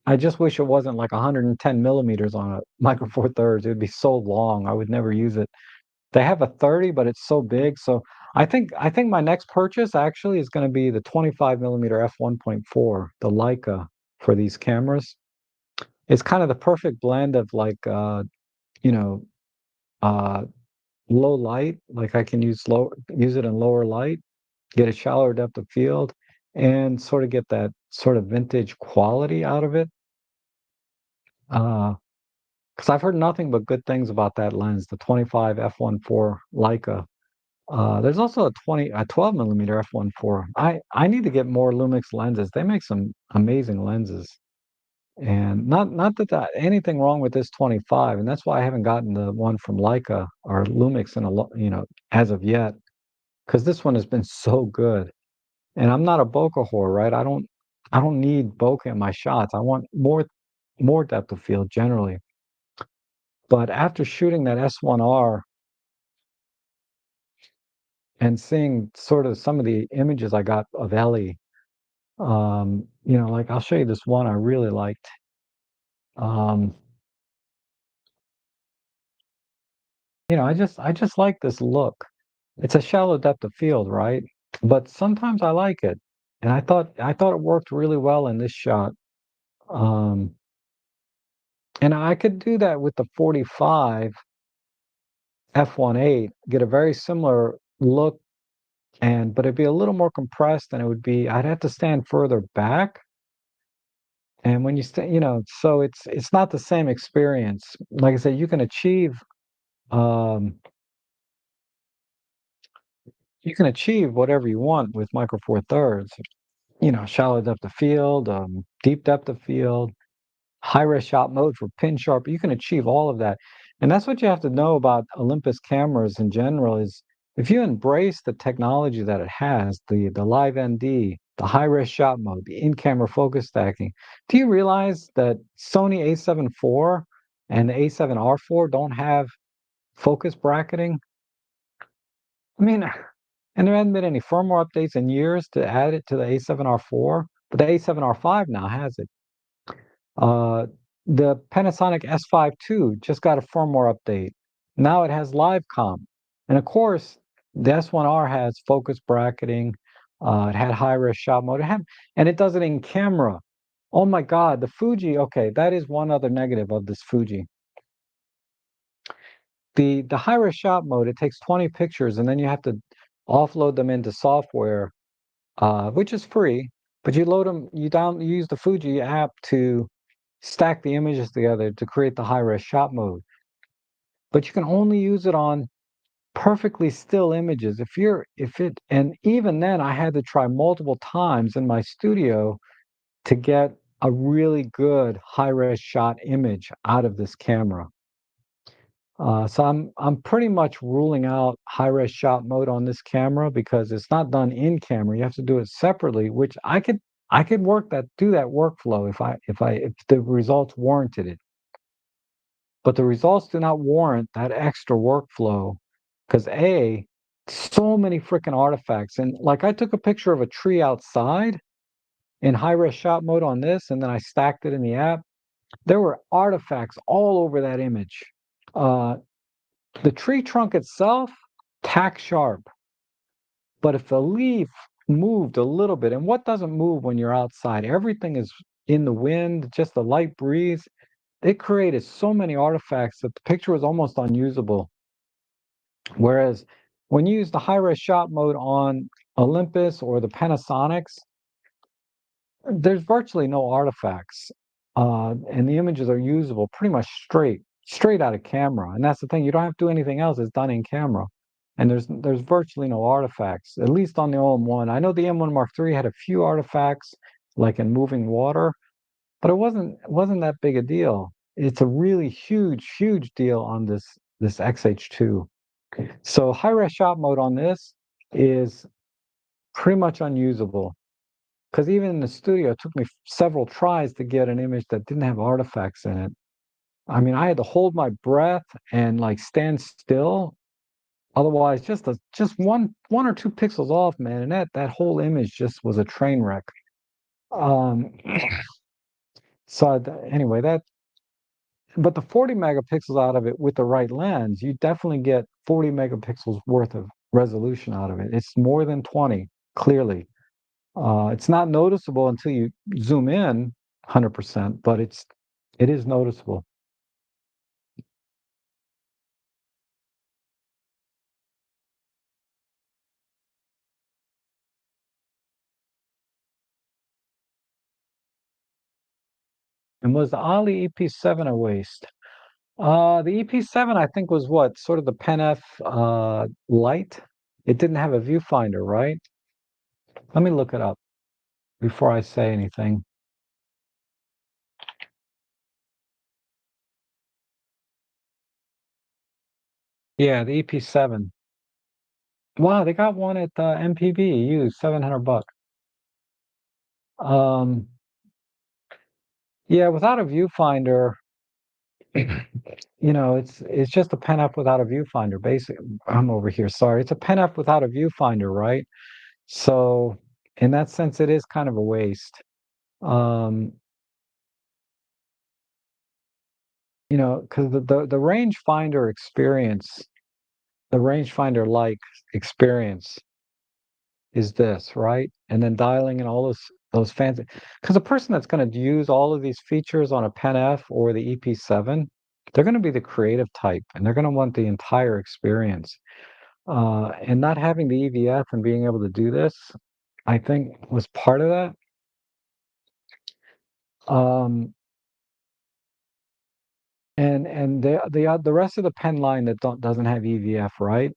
I just wish it wasn't like 110 millimeters on a Micro Four Thirds. It would be so long. I would never use it. They have a 30, but it's so big. So I think my next purchase actually is going to be the 25 millimeter f1.4, the Leica for these cameras. It's kind of the perfect blend of like you know, uh low light, like I can use it in lower light, get a shallower depth of field, and sort of get that sort of vintage quality out of it. Uh, because I've heard nothing but good things about that lens, the 25 f1.4 Leica. There's also a 12 millimeter f1.4. I need to get more Lumix lenses. They make some amazing lenses, and not that anything wrong with this 25, and that's why I haven't gotten the one from Leica or Lumix as of yet, because this one has been so good. And I'm not a bokeh whore, right? I don't need bokeh in my shots. I want more depth of field generally. But after shooting that S1R and seeing sort of some of the images I got of Ellie, like I'll show you this one I really liked. Um, I just like this look. It's a shallow depth of field, right? But sometimes I like it. And I thought it worked really well in this shot. Um, and I could do that with the 45 f1.8, get a very similar look but it'd be a little more compressed and I'd have to stand further back. And when you stand, so it's not the same experience. Like I said, um you can achieve whatever you want with Micro Four Thirds. Shallow depth of field, deep depth of field, high res shot mode for pin sharp. You can achieve all of that. And that's what you have to know about Olympus cameras in general is if you embrace the technology that it has, the live ND, the high res shot mode, the in-camera focus stacking, do you realize that Sony A7 IV and the A7R4 don't have focus bracketing? I mean, and there hasn't been any firmware updates in years to add it to the A7R4, but the A7R5 now has it. Uh, the Panasonic S5 II just got a firmware update. Now it has live comp. And of course, the S1R has focus bracketing. It had high res shot mode. And it does it in camera. Oh my God, the Fuji. Okay, that is one other negative of this Fuji. The high res shot mode, it takes 20 pictures and then you have to offload them into software, which is free. But you use the Fuji app to stack the images together to create the high-res shot mode. But you can only use it on perfectly still images. And even then I had to try multiple times in my studio to get a really good high-res shot image out of this camera. So I'm pretty much ruling out high res shot mode on this camera because it's not done in camera. You have to do it separately, which I could do that workflow if the results warranted it. But the results do not warrant that extra workflow because so many freaking artifacts. And like I took a picture of a tree outside in high res shot mode on this, and then I stacked it in the app. There were artifacts all over that image. Uh, the tree trunk itself, tack sharp. But if the leaf moved a little bit, and what doesn't move when you're outside? Everything is in the wind, just a light breeze. It created so many artifacts that the picture was almost unusable. Whereas when you use the high res shot mode on Olympus or the Panasonics, there's virtually no artifacts, and the images are usable pretty much straight out of camera. And that's the thing; you don't have to do anything else; it's done in camera, and there's virtually no artifacts, at least on the OM-1. I know the M1 Mark III had a few artifacts, like in moving water, but it wasn't that big a deal. It's a really huge deal on this X-H2. So high res shot mode on this is pretty much unusable. Because even in the studio, it took me several tries to get an image that didn't have artifacts in it. I mean, I had to hold my breath and like stand still. Otherwise, just one or two pixels off, man, and that whole image just was a train wreck. Um, anyway, but the 40 megapixels out of it with the right lens, you definitely get 40 megapixels worth of resolution out of it. It's more than 20, clearly. It's not noticeable until you zoom in 100%, but it is noticeable. And was the Ollie EP7 a waste? The EP7, I think, was what sort of the Pen F light. It didn't have a viewfinder, right? Let me look it up before I say anything. Yeah, the EP7. Wow, they got one at MPB used, 700 bucks. Um, yeah, without a viewfinder, it's just a pen up without a viewfinder. Basically, I'm over here. Sorry, it's a pen up without a viewfinder, right? So, in that sense, it is kind of a waste. Um, because the rangefinder experience, the rangefinder like experience is this, right? And then dialing in all those fancy, because the person that's going to use all of these features on a Pen F or the EP7, they're going to be the creative type, and they're going to want the entire experience. And not having the EVF and being able to do this, I think was part of that. Um, and the rest of the pen line that doesn't have EVF, right?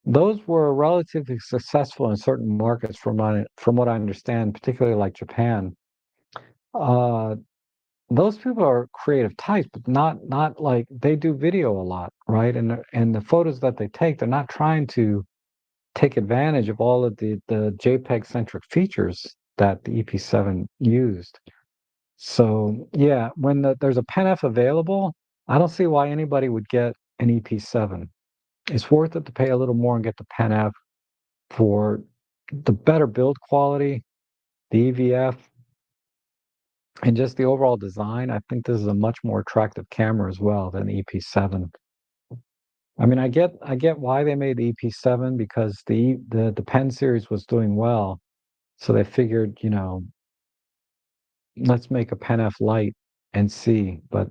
Those were relatively successful in certain markets from what I understand, particularly like Japan. Uh, those people are creative types, but not like they do video a lot, right? And the photos that they take, they're not trying to take advantage of all of the JPEG centric features that the EP7 used. So yeah, when there's a PenF available, I don't see why anybody would get an EP7. It's worth it to pay a little more and get the PenF for the better build quality, the EVF, and just the overall design. I think this is a much more attractive camera as well than the EP7. I mean, I get why they made the EP7 because the Pen series was doing well, so they figured, let's make a Pen F light and see. But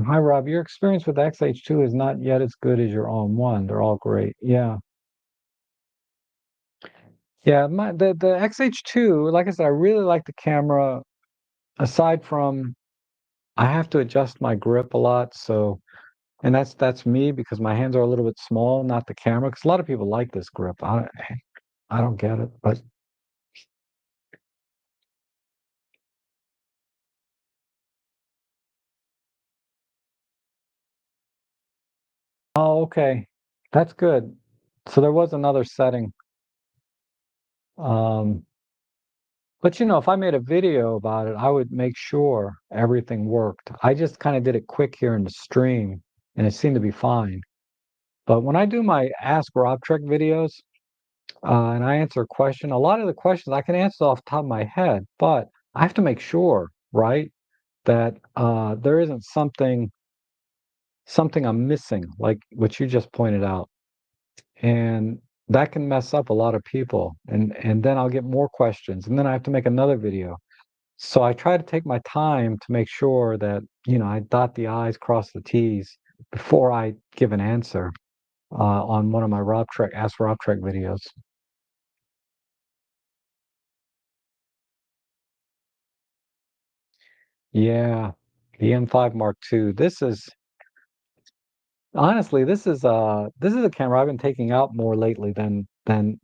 hi, Rob. Your experience with XH2 is not yet as good as your OM-1. They're all great. Yeah. Yeah, the XH2, like I said, I really like the camera. Aside from I have to adjust my grip a lot, so and that's me because my hands are a little bit small, not the camera. Because a lot of people like this grip. I don't get it, but Oh, okay. That's good. So there was another setting. Um, but if I made a video about it, I would make sure everything worked. I just kind of did it quick here in the stream, and it seemed to be fine. But when I do my Ask Rob Trek videos, and I answer a question, a lot of the questions I can answer off the top of my head, but I have to make sure, right, that there isn't something I'm missing, like what you just pointed out. And that can mess up a lot of people. And then I'll get more questions, and then I have to make another video. So I try to take my time to make sure that, I dot the I's, cross the T's before I give an answer on one of my Rob Trek, Ask Rob Trek videos. Yeah, the M5 Mark II. This is a camera I've been taking out more lately than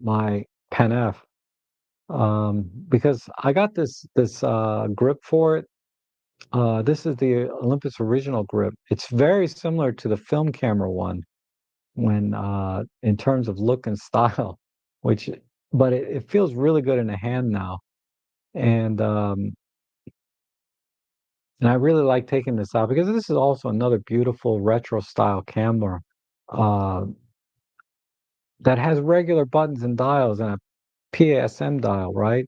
my Pen F. Because I got this grip for it. This is the Olympus original grip. It's very similar to the film camera one when in terms of look and style, which but it feels really good in the hand now. And and I really like taking this out because this is also another beautiful retro style camera uh, that has regular buttons and dials and a PASM dial, right?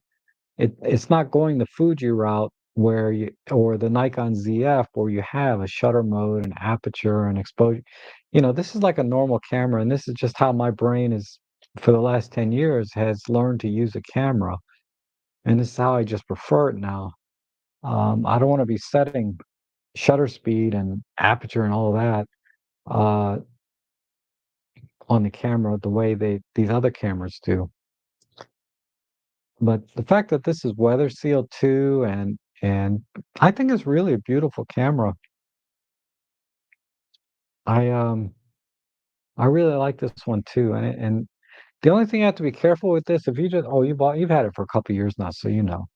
It's not going the Fuji route where you or the Nikon ZF where you have a shutter mode and aperture and exposure. This is like a normal camera, and this is just how my brain is for the last 10 years has learned to use a camera, and this is how I just prefer it now. I don't want to be setting shutter speed and aperture and all of that uh, on the camera the way these other cameras do. But the fact that this is weather sealed too, and I think it's really a beautiful camera. I um I really like this one too. And the only thing you have to be careful with this, if you just you've had it for a couple years now, so you know.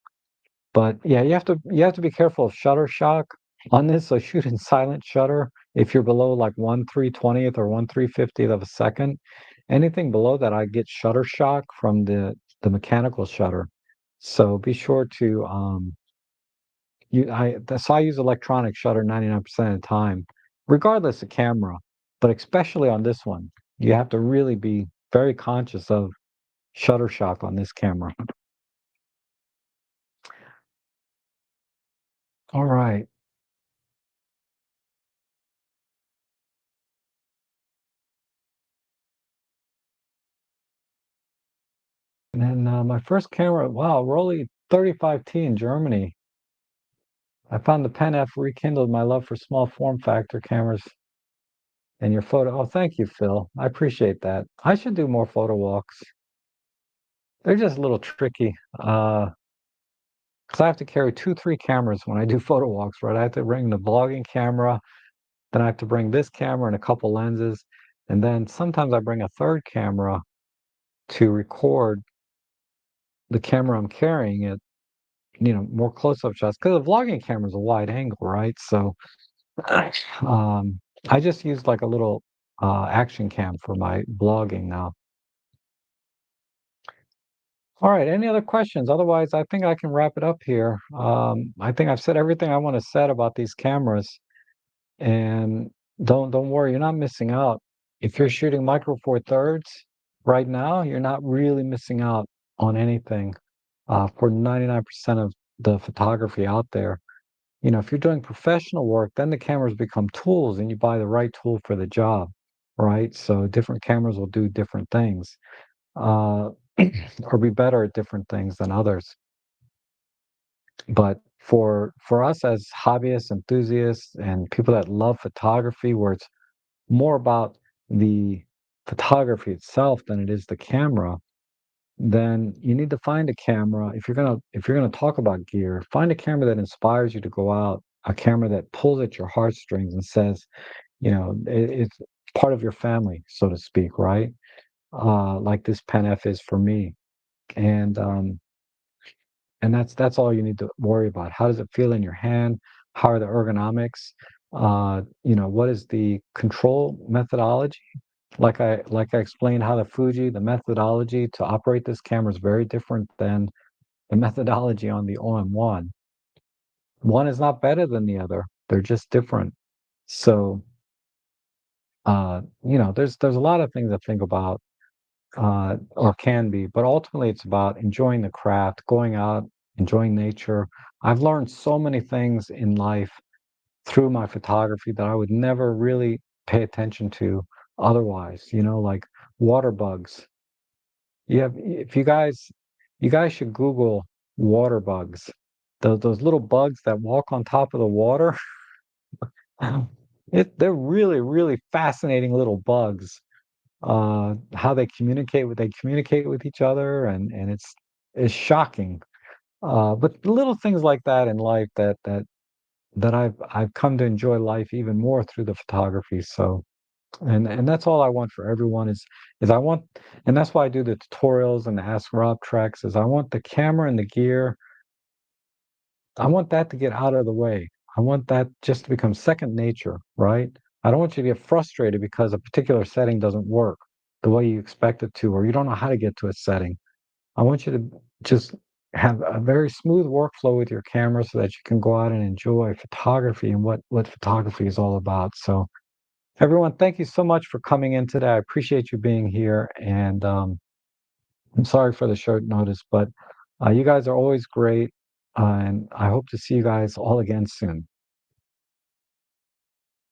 But yeah, you have to be careful of shutter shock on this. So shoot in silent shutter if you're below like 1/320th or 1/350th of a second. Anything below that, I get shutter shock from the mechanical shutter. So be sure to so I use electronic shutter 99% of the time, regardless of camera, but especially on this one. You have to really be very conscious of shutter shock on this camera. All right. And then my first camera, wow, Rollei 35T in Germany. I found the Pen F rekindled my love for small form factor cameras and your photo. Oh, thank you, Phil. I appreciate that. I should do more photo walks. They're just a little tricky. Because I have to carry two, three cameras when I do photo walks, right? I have to bring the vlogging camera, then I have to bring this camera and a couple lenses, and then sometimes I bring a third camera to record the camera I'm carrying it, more close-up shots. Because the vlogging camera is a wide angle, right? So um, I just use like a little action cam for my vlogging now. All right, any other questions? Otherwise, I think I can wrap it up here. I think I've said everything I want to say about these cameras. And don't worry, you're not missing out. If you're shooting Micro Four Thirds right now, you're not really missing out on anything for 99% of the photography out there. If you're doing professional work, then the cameras become tools and you buy the right tool for the job, right? So different cameras will do different things uh, or be better at different things than others. But for us as hobbyists, enthusiasts, and people that love photography, where it's more about the photography itself than it is the camera, then you need to find a camera. If you're gonna talk about gear, find a camera that inspires you to go out, a camera that pulls at your heartstrings and says, it's part of your family, so to speak, right? Like this Pen F is for me. And and that's all you need to worry about. How does it feel in your hand? How are the ergonomics? What is the control methodology? Like I explained how the methodology to operate this camera is very different than the methodology on the OM-1. One is not better than the other. They're just different. So, there's a lot of things to think about, or can be, but ultimately it's about enjoying the craft, going out, enjoying nature. I've learned so many things in life through my photography that I would never really pay attention to otherwise, like water bugs. If you guys should Google water bugs. Those little bugs that walk on top of the water. They're really, really fascinating little bugs. How they communicate with each other, and it's shocking. But little things like that in life that I've come to enjoy life even more through the photography. So, and that's all I want for everyone is I want, and that's why I do the tutorials and the Ask Rob tracks, is I want the camera and the gear, I want that to get out of the way. I want that just to become second nature, right? I don't want you to get frustrated because a particular setting doesn't work the way you expect it to, or you don't know how to get to a setting. I want you to just have a very smooth workflow with your camera so that you can go out and enjoy photography and what photography is all about. So, everyone, thank you so much for coming in today. I appreciate you being here, and I'm sorry for the short notice, but you guys are always great, and I hope to see you guys all again soon.